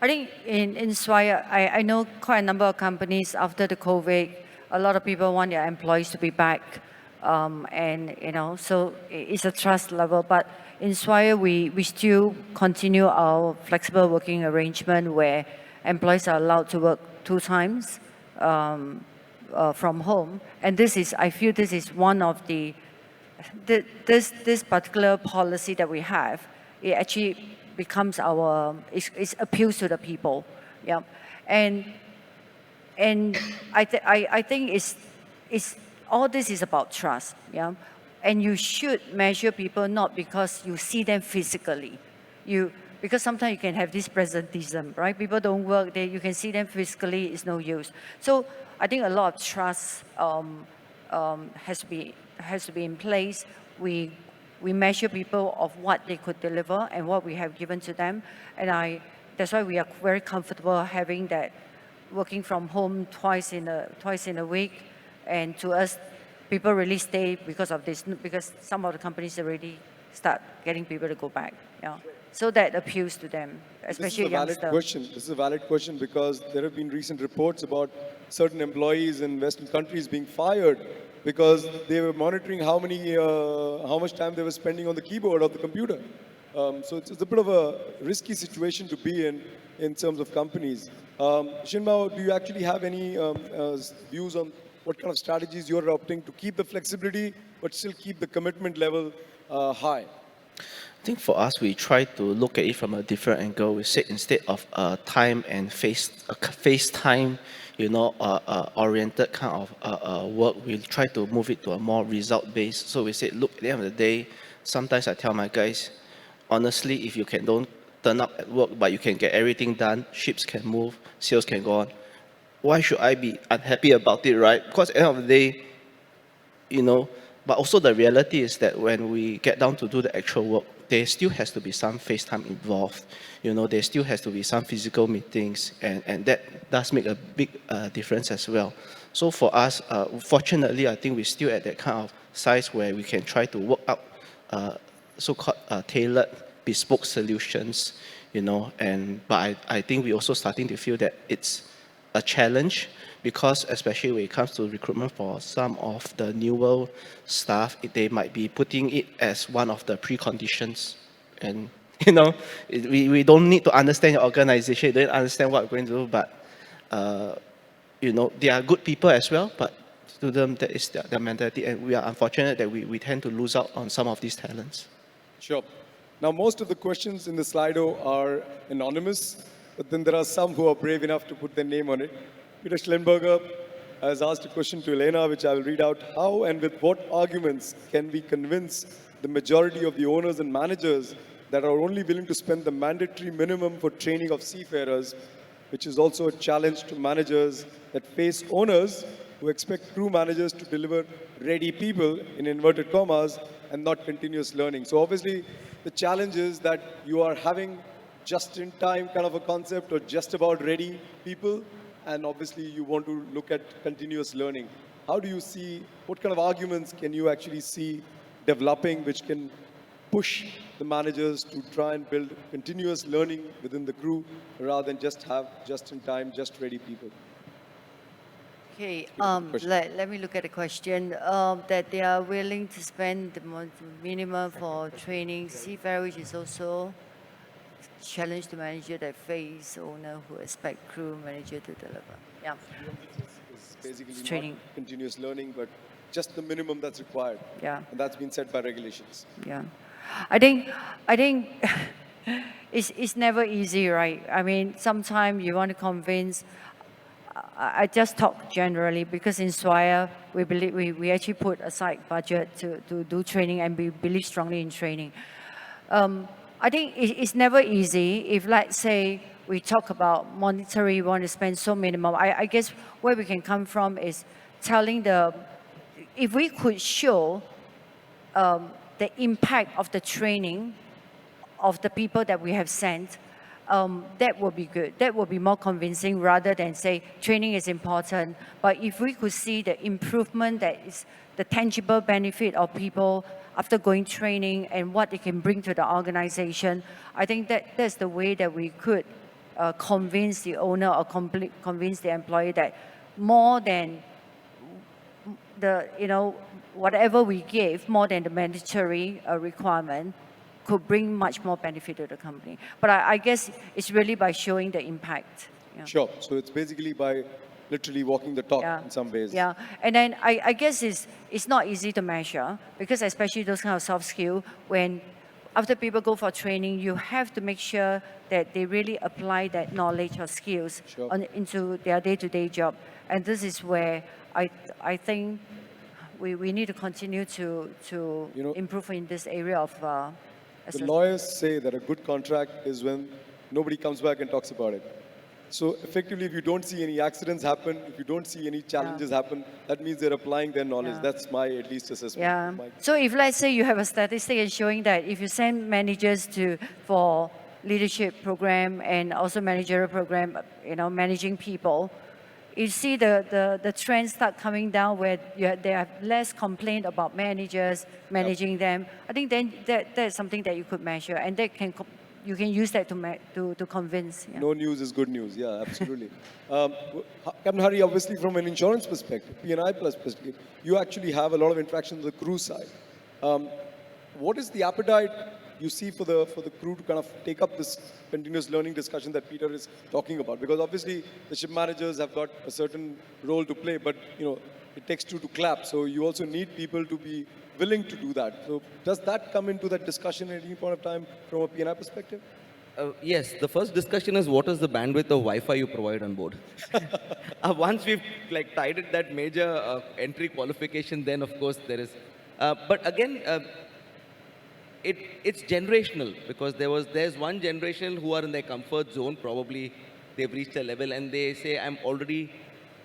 I think in Swire, I know quite a number of companies after the COVID, a lot of people want their employees to be back. And, so it's a trust level. But in Swire, we still continue our flexible working arrangement where employees are allowed to work 2 times from home. And I feel this is one of this particular policy that we have. It actually becomes it appeals to the people. Yeah. And I think it's all this is about trust. Yeah. And you should measure people not because you see them physically. Because sometimes you can have this presentism, right? People don't work, you can see them physically, it's no use. So I think a lot of trust has to be in place. We measure people of what they could deliver and what we have given to them. And that's why we are very comfortable having that working from home twice in a week. And to us, people really stay because of this, because some of the companies already start getting people to go back. Yeah. So that appeals to them, especially youngsters. This is a valid question because there have been recent reports about certain employees in Western countries being fired because they were monitoring how much time they were spending on the keyboard of the computer. So it's a bit of a risky situation to be in terms of companies. Shinmao, do you actually have any views on what kind of strategies you're adopting to keep the flexibility but still keep the commitment level high? I think for us, we try to look at it from a different angle. We say instead of time and face time, oriented kind of work, we try to move it to a more result-based. So we say, look, at the end of the day, sometimes I tell my guys, honestly, if you don't turn up at work, but you can get everything done, ships can move, sales can go on, why should I be unhappy about it, right? Because at the end of the day, but also the reality is that when we get down to do the actual work, there still has to be some face time involved. There still has to be some physical meetings, and that does make a big difference as well. So for us, fortunately, I think we're still at that kind of size where we can try to work out so-called tailored, bespoke solutions, but I think we're also starting to feel that it's a challenge because especially when it comes to recruitment for some of the newer staff, they might be putting it as one of the preconditions. And, we don't need to understand your organization, they don't understand what we're going to do, but, they are good people as well, but to them, that is their mentality. And we are unfortunate that we tend to lose out on some of these talents. Sure. Now, most of the questions in the Slido are anonymous, but then there are some who are brave enough to put their name on it. Peter Schlemberger has asked a question to Elena, which I will read out. How and with what arguments can we convince the majority of the owners and managers that are only willing to spend the mandatory minimum for training of seafarers, which is also a challenge to managers that face owners who expect crew managers to deliver ready people, in inverted commas, and not continuous learning. So obviously, the challenge is that you are having just-in-time kind of a concept or just about ready people, and obviously you want to look at continuous learning. How do you see, what kind of arguments can you actually see developing which can push the managers to try and build continuous learning within the crew rather than just have just-in-time, just-ready people? Okay, Question. let me look at the question. That they are willing to spend the minimum for training seafarer, which is also challenge the manager that face owner who expect crew manager to deliver. Yeah. It's basically Training. not continuous learning, but just the minimum that's required. Yeah. And that's been set by regulations. Yeah, I think it's never easy, right? I mean, sometimes you want to convince. I just talk generally because in Swire we believe we actually put aside budget to do training, and we believe strongly in training. I think it's never easy. If, let's say, we talk about monetary, we want to spend so minimum. I guess where we can come from is telling if we could show the impact of the training of the people that we have sent, that would be good. That would be more convincing rather than say training is important. But if we could see the improvement, that is the tangible benefit of people after going training and what they can bring to the organization, I think that's the way that we could convince the owner or convince the employee that more than whatever we give, more than the mandatory requirement, could bring much more benefit to the company. But I guess it's really by showing the impact. Yeah. Sure. So it's basically by literally walking the talk in some ways. Yeah, and then I guess it's not easy to measure, because especially those kind of soft skills, when after people go for training, you have to make sure that they really apply that knowledge or skills into their day-to-day job. And this is where I think we need to continue to improve in this area of the lawyers say that a good contract is when nobody comes back and talks about it. So effectively, if you don't see any accidents happen, if you don't see any challenges happen, that means they're applying their knowledge. That's my, at least, assessment. Yeah. So if, let's say, you have a statistic showing that if you send managers for leadership program and also managerial program, managing people, you see the trends start coming down where they have less complaint about managers managing them. I think then that's something that you could measure, and you can use that to convince. Yeah. No news is good news. Yeah, absolutely. Captain Hari, obviously from an insurance perspective, P&I plus perspective, you actually have a lot of interaction with the crew side. What is the appetite you see for the crew to kind of take up this continuous learning discussion that Peter is talking about? Because obviously the ship managers have got a certain role to play, but it takes two to clap. So you also need people to be willing to do that. So does that come into that discussion at any point of time from a P&I perspective? Yes, the first discussion is what is the bandwidth of Wi-Fi you provide on board. Once we've tied it that major entry qualification, then of course there is. But again, it's generational, because there's one generation who are in their comfort zone. Probably they've reached a level and they say, I'm already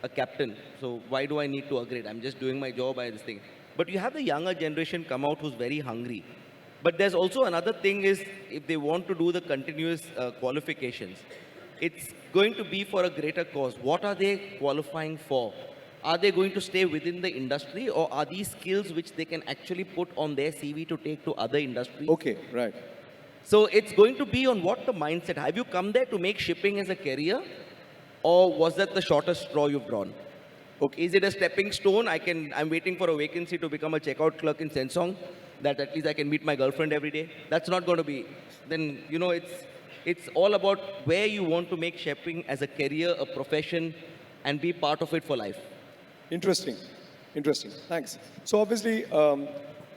a captain, so why do I need to upgrade? I'm just doing my job, this thing. But you have the younger generation come out who's very hungry. But there's also another thing is, if they want to do the continuous qualifications, it's going to be for a greater cause. What are they qualifying for? Are they going to stay within the industry, or are these skills which they can actually put on their CV to take to other industries? Okay, right. So it's going to be on what the mindset. Have you come there to make shipping as a career, or was that the shortest straw you've drawn? Okay, is it a stepping stone? I'm waiting for a vacancy to become a checkout clerk in Sensong, that at least I can meet my girlfriend every day. That's not going to be. Then, it's all about where you want to make shipping as a career, a profession, and be part of it for life. Interesting. Thanks. So obviously,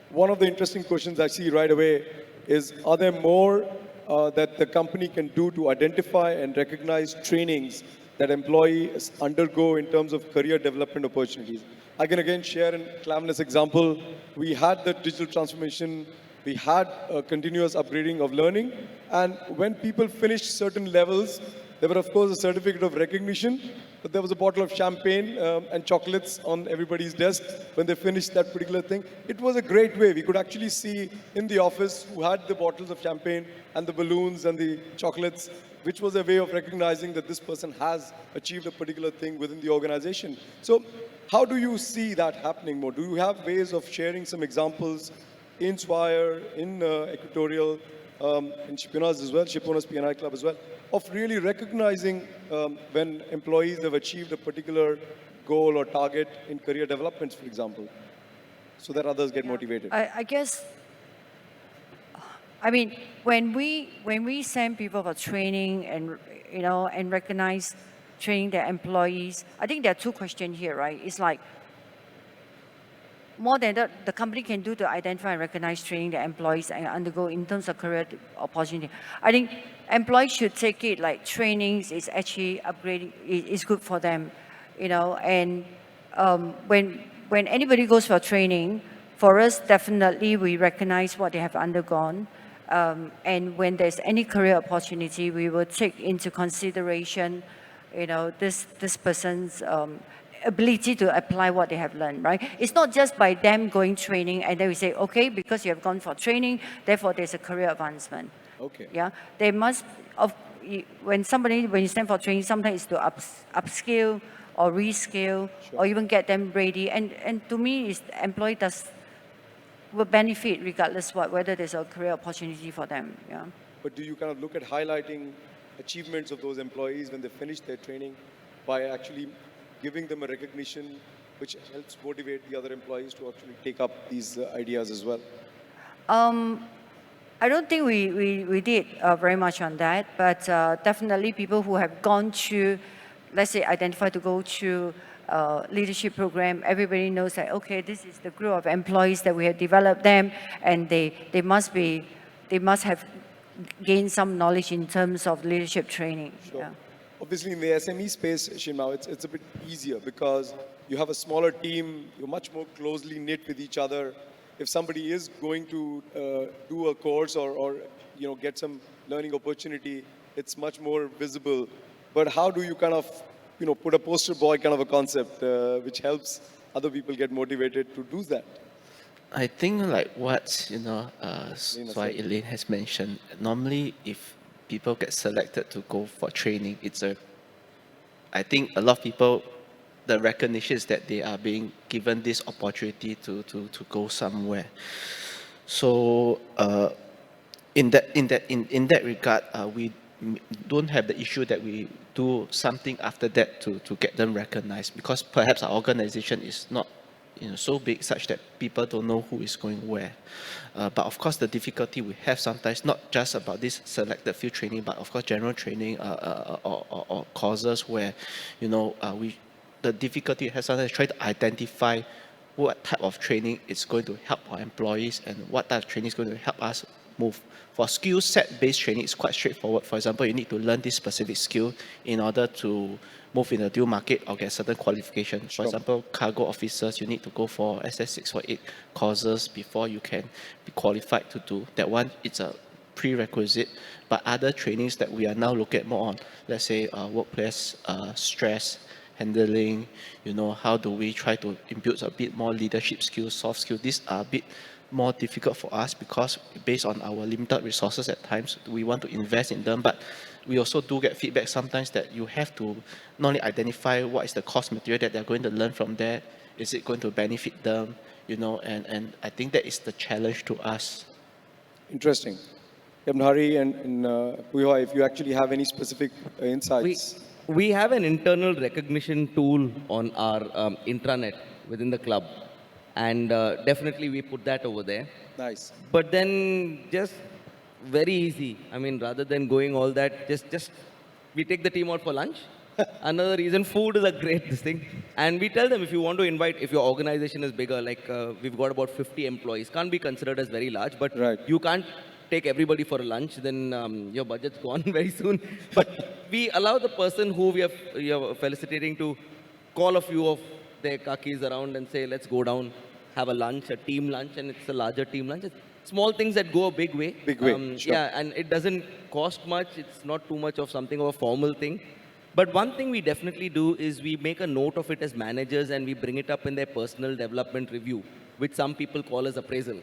one of the interesting questions I see right away is, are there more that the company can do to identify and recognize trainings that employees undergo in terms of career development opportunities? I can again share a Claveness example. We had the digital transformation, we had a continuous upgrading of learning, and when people finished certain levels, there were of course a certificate of recognition, but there was a bottle of champagne and chocolates on everybody's desk when they finished that particular thing. It was a great way. We could actually see in the office who had the bottles of champagne and the balloons and the chocolates, which was a way of recognizing that this person has achieved a particular thing within the organization. So how do you see that happening more? Do you have ways of sharing some examples in Swire, in Equatorial, in Shiponas as well, Shiponas P&I Club as well, of really recognizing when employees have achieved a particular goal or target in career developments, for example, so that others get motivated. I guess, I mean, when we send people for training and, you know, and recognize training their employees, I think there are two questions here, right? It's like, more than that, the company can do to identify and recognize training their employees and undergo in terms of career opportunity. I think employees should take it like trainings is actually upgrading, is good for them, you know, and when anybody goes for training, for us, definitely we recognize what they have undergone. And when there's any career opportunity, we will take into consideration, you know, this person's ability to apply what they have learned, right? It's not just by them going training and then we say, okay, because you have gone for training, therefore there's a career advancement. Okay. Yeah, they must, when you stand for training, sometimes it's to upskill or reskill, or even get them ready. And to me, is the employee will benefit regardless whether there's a career opportunity for them. Yeah. But do you kind of look at highlighting achievements of those employees when they finish their training by actually giving them a recognition which helps motivate the other employees to actually take up these ideas as well? I don't think we did very much on that, but definitely people who have gone through, let's say, identified to go through leadership program, everybody knows that, okay, this is the group of employees that we have developed them, and they must have gained some knowledge in terms of leadership training. Sure. Yeah. Obviously, in the SME space, Shinmao, it's a bit easier because you have a smaller team, you're much more closely knit with each other. If somebody is going to do a course or you know, get some learning opportunity, it's much more visible. But how do you kind of, you know, put a poster boy kind of a concept which helps other people get motivated to do that? I think like what, you know, Swai Elaine has mentioned, normally if people get selected to go for training, I think a lot of people, the recognition is that they are being given this opportunity to go somewhere. So in that regard, we don't have the issue that we do something after that to get them recognized, because perhaps our organization is not, you know, so big such that people don't know who is going where. But of course, the difficulty we have sometimes, not just about this selected field training, but of course, general training or courses where, you know, the difficulty we have sometimes try to identify what type of training is going to help our employees and what type of training is going to help us move. For skill set based training, it's quite straightforward. For example, you need to learn this specific skill in order to move in the dual market or get certain qualifications. For example, cargo officers, you need to go for SS648 courses before you can be qualified to do that one. It's a prerequisite. But other trainings that we are now looking at more on, let's say workplace stress handling, you know, how do we try to impute a bit more leadership skills, soft skills. These are a bit more difficult for us because based on our limited resources at times, we want to invest in them, but we also do get feedback sometimes that you have to not only identify what is the course material that they're going to learn from there, is it going to benefit them, you know, and I think that is the challenge to us. Interesting. Hari and Puihua, if you actually have any specific insights. We have an internal recognition tool on our intranet within the club. And definitely we put that over there. Nice. But then just very easy. I mean, rather than going all that, just we take the team out for lunch. Another reason, food is a great thing. And we tell them if you want to invite, if your organization is bigger, like we've got about 50 employees, can't be considered as very large, but you can't take everybody for a lunch, then your budget's gone very soon. But we allow the person who we are felicitating to call a few of their kakis around and say, let's go down, have a lunch, a team lunch, and it's a larger team lunch. It's small things that go a big way. Big way, sure. Yeah, and it doesn't cost much. It's not too much of something of a formal thing. But one thing we definitely do is we make a note of it as managers and we bring it up in their personal development review, which some people call as appraisal.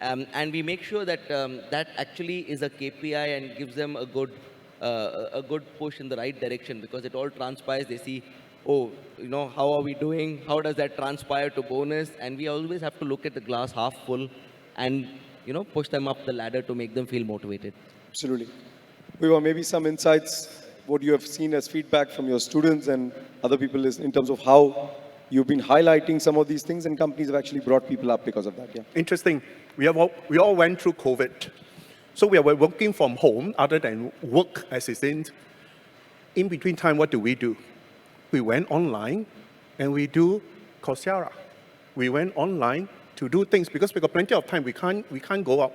And we make sure that that actually is a KPI and gives them a good push in the right direction, because it all transpires. They see, oh, you know, how are we doing? How does that transpire to bonus? And we always have to look at the glass half full and, push them up the ladder to make them feel motivated. Absolutely. We want maybe some insights, what you have seen as feedback from your students and other people is in terms of how you've been highlighting some of these things and companies have actually brought people up because of that. Yeah. Interesting. We all went through COVID. So we were working from home other than work as it's in between time, what do? We went online and we do Coursera. We went online to do things because we got plenty of time. We can't go out.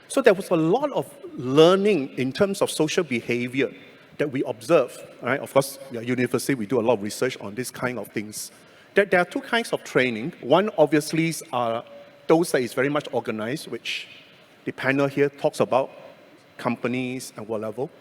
So there was a lot of learning in terms of social behavior that we observe. Right? Of course, at university, we do a lot of research on this kind of things. There are two kinds of training. One, obviously, are those that is very much organized, which the panel here talks about, companies and what level.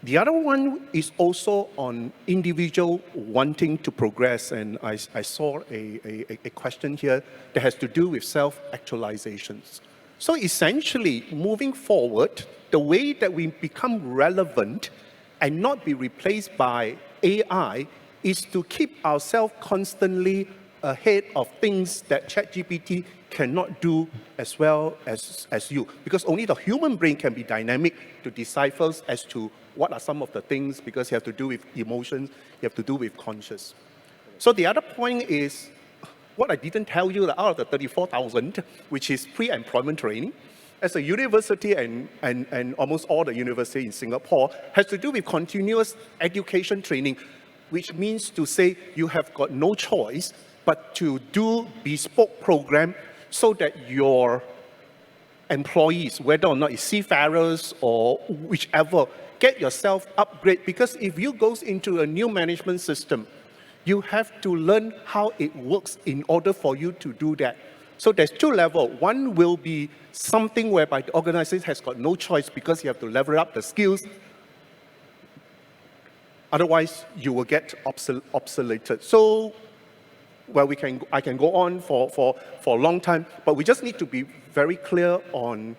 The other one is also on individual wanting to progress, and I saw a question here that has to do with self-actualizations. So essentially, moving forward, the way that we become relevant and not be replaced by AI is to keep ourselves constantly ahead of things that ChatGPT cannot do as well as you. Because only the human brain can be dynamic to decipher as to what are some of the things, because you have to do with emotions, you have to do with conscious. So the other point is, what I didn't tell you, that out of the 34,000, which is pre-employment training, as a university and almost all the university in Singapore, has to do with continuous education training, which means to say you have got no choice but to do bespoke program so that your employees, whether or not it's seafarers or whichever, get yourself upgrade. Because if you go into a new management system, you have to learn how it works in order for you to do that. So there's two levels. One will be something whereby the organization has got no choice because you have to level up the skills. Otherwise, you will get obsoleted. So, well, I can go on for a long time, but we just need to be very clear on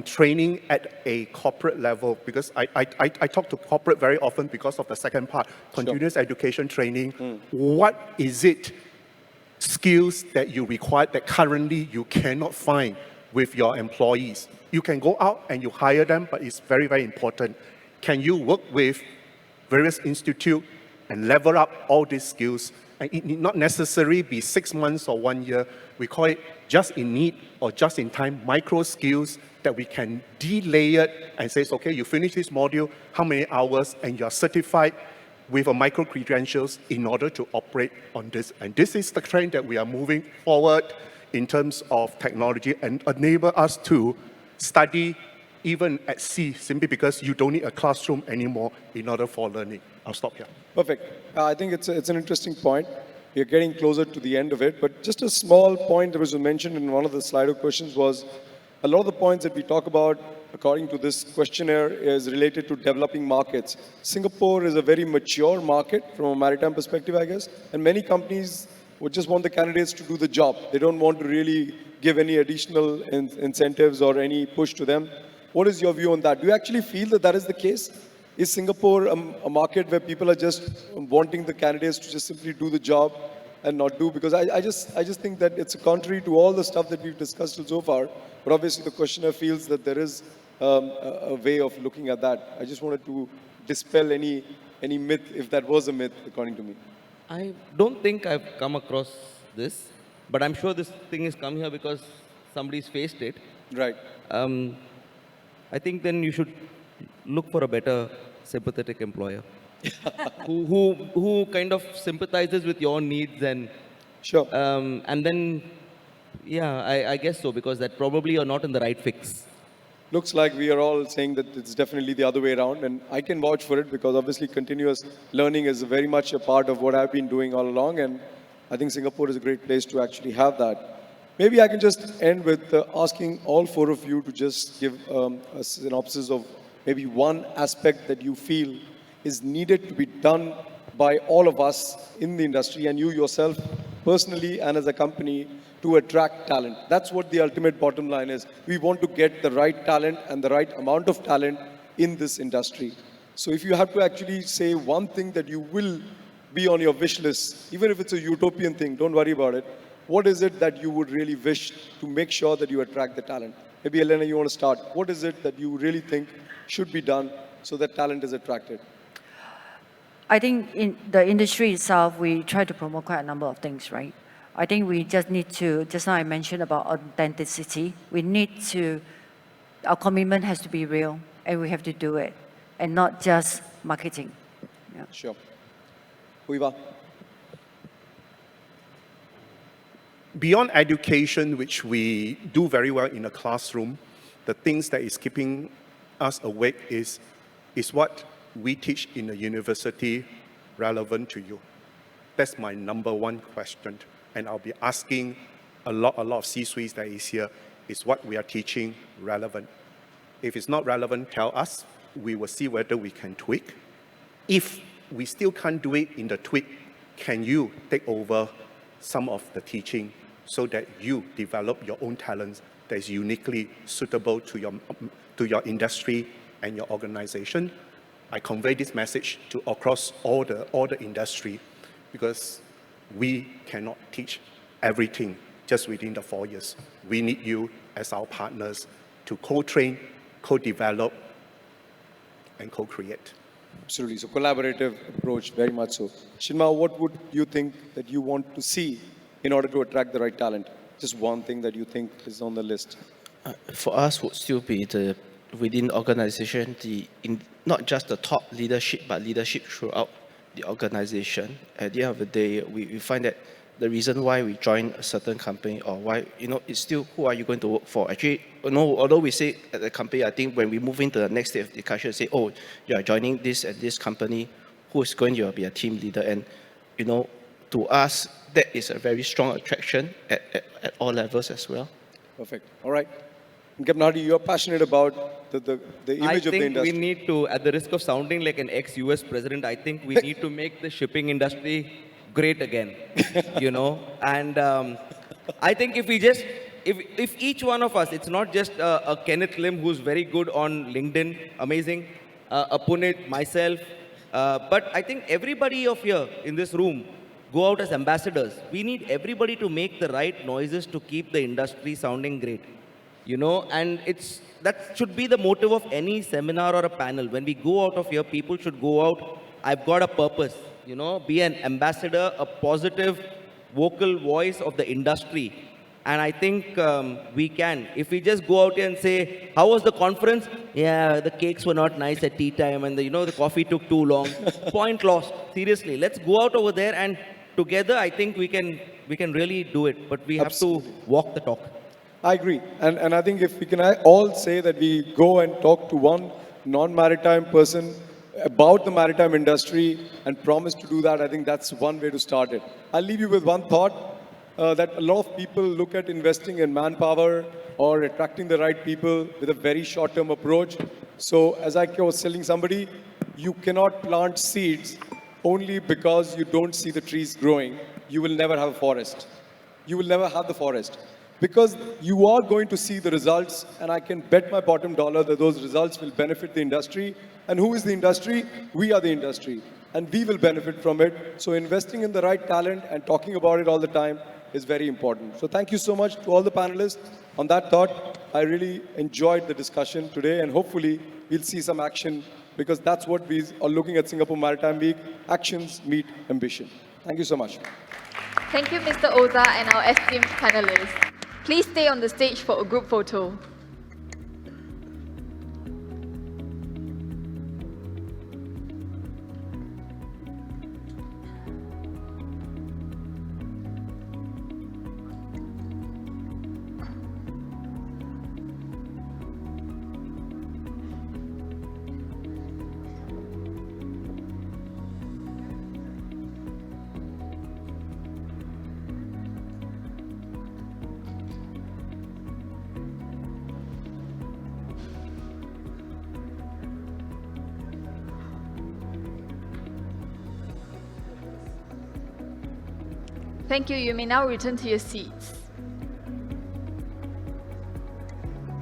training at a corporate level, because I talk to corporate very often because of the second part, continuous education training. What is it, skills that you require that currently you cannot find with your employees? You can go out and you hire them, but it's very, very important. Can you work with various institutes and level up all these skills? And it need not necessarily be 6 months or 1 year. We call it just in need or just in time micro skills that we can de-layer and say, okay, you finish this module, how many hours, and you're certified with a micro credentials in order to operate on this. And this is the trend that we are moving forward in terms of technology and enable us to study even at sea, simply because you don't need a classroom anymore in order for learning. I'll stop here. Perfect. I think it's an interesting point. We're getting closer to the end of it, but just a small point that was mentioned in one of the Slido questions was, a lot of the points that we talk about, according to this questionnaire, is related to developing markets. Singapore is a very mature market from a maritime perspective, I guess, and many companies would just want the candidates to do the job. They don't want to really give any additional incentives or any push to them. What is your view on that? Do you actually feel that that is the case? Is Singapore a market where people are just wanting the candidates to just simply do the job and not do? Because I just think that it's contrary to all the stuff that we've discussed so far. But obviously the questioner feels that there is a way of looking at that. I just wanted to dispel any myth, if that was a myth, according to me. I don't think I've come across this, but I'm sure this thing is come here because somebody's faced it. Right. I think then you should look for a better sympathetic employer who kind of sympathizes with your needs and Sure. and then, yeah, I guess so, because that probably you're not in the right fix. Looks like we are all saying that it's definitely the other way around, and I can vouch for it because obviously continuous learning is very much a part of what I've been doing all along, and I think Singapore is a great place to actually have that. Maybe I can just end with asking all four of you to just give a synopsis of maybe one aspect that you feel is needed to be done by all of us in the industry and you yourself personally and as a company to attract talent. That's what the ultimate bottom line is. We want to get the right talent and the right amount of talent in this industry. So if you have to actually say one thing that you will be on your wish list, even if it's a utopian thing, don't worry about it. what is it that you would really wish to make sure that you attract the talent? Maybe Elena, you want to start. What is it that you really think should be done so that talent is attracted? I think in the industry itself, we try to promote quite a number of things, right? I think we just need to, just now I mentioned about authenticity. We need to, our commitment has to be real, and we have to do it, and not just marketing. Yeah. Sure. Huiva. Beyond education, which we do very well in a classroom, the things that is keeping us awake is what we teach in the university relevant to you? That's my number one question. And I'll be asking a lot of C-suites that is here, is what we are teaching relevant? If it's not relevant, tell us. We will see whether we can tweak. If we still can't do it in the tweak, can you take over some of the teaching so that you develop your own talents that is uniquely suitable to your industry and your organization? I convey this message to across all the industry, because we cannot teach everything just within the 4 years. We need you as our partners to co-train, co-develop, and co-create. Absolutely. So collaborative approach, very much so. Shinma, what would you think that you want to see in order to attract the right talent? Just one thing that you think is on the list. For us would still be within organization, not just the top leadership, but leadership throughout the organization. At the end of the day, we find that the reason why we join a certain company, or why, it's still who are you going to work for? Actually, although we say at the company, I think when we move into the next stage of discussion, say, oh, you are joining this and this company, who is going to be a team leader? And, to us, that is a very strong attraction at all levels as well. Perfect. All right. Gapnadi, you're passionate about the image of the industry. I think we need to, at the risk of sounding like an ex-US president, I think we need to make the shipping industry great again, And I think if each one of us, it's not just a Kenneth Lim who's very good on LinkedIn, amazing, a Punit, myself, but I think everybody of here in this room go out as ambassadors. We need everybody to make the right noises to keep the industry sounding great. And that should be the motive of any seminar or a panel. When we go out of here, people should go out, I've got a purpose, be an ambassador, a positive vocal voice of the industry. And I think we can. If we just go out here and say, how was the conference? Yeah, the cakes were not nice at tea time, and the coffee took too long. Point lost. Seriously, let's go out over there, and together I think we can really do it. But we have to walk the talk. I agree. And I think if we can all say that we go and talk to one non-maritime person about the maritime industry and promise to do that, I think that's one way to start it. I'll leave you with one thought, that a lot of people look at investing in manpower or attracting the right people with a very short-term approach. So as I was telling somebody, you cannot plant seeds only because you don't see the trees growing. You will never have a forest. You will never have the forest. Because you are going to see the results, and I can bet my bottom dollar that those results will benefit the industry. And who is the industry? We are the industry, and we will benefit from it. So investing in the right talent and talking about it all the time is very important. So thank you so much to all the panelists. On that thought, I really enjoyed the discussion today, and hopefully we'll see some action, because that's what we are looking at Singapore Maritime Week. Actions meet ambition. Thank you so much. Thank you, Mr. Oza and our esteemed panelists. Please stay on the stage for a group photo. Thank you. You may now return to your seats.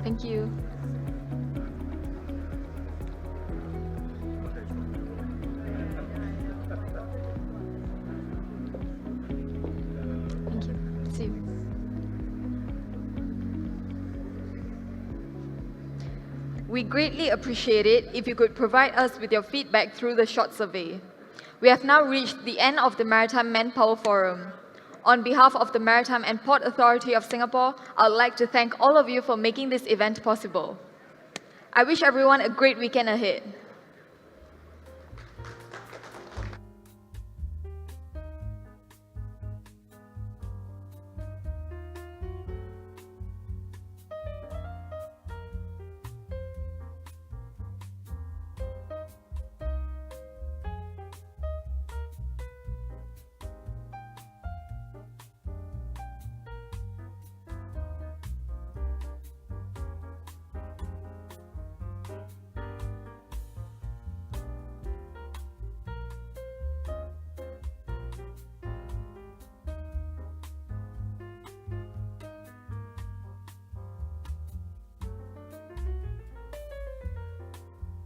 Thank you. Thank you. you. We greatly appreciate it if you could provide us with your feedback through the short survey. We have now reached the end of the Maritime Manpower Forum. On behalf of the Maritime and Port Authority of Singapore, I would like to thank all of you for making this event possible. I wish everyone a great weekend ahead.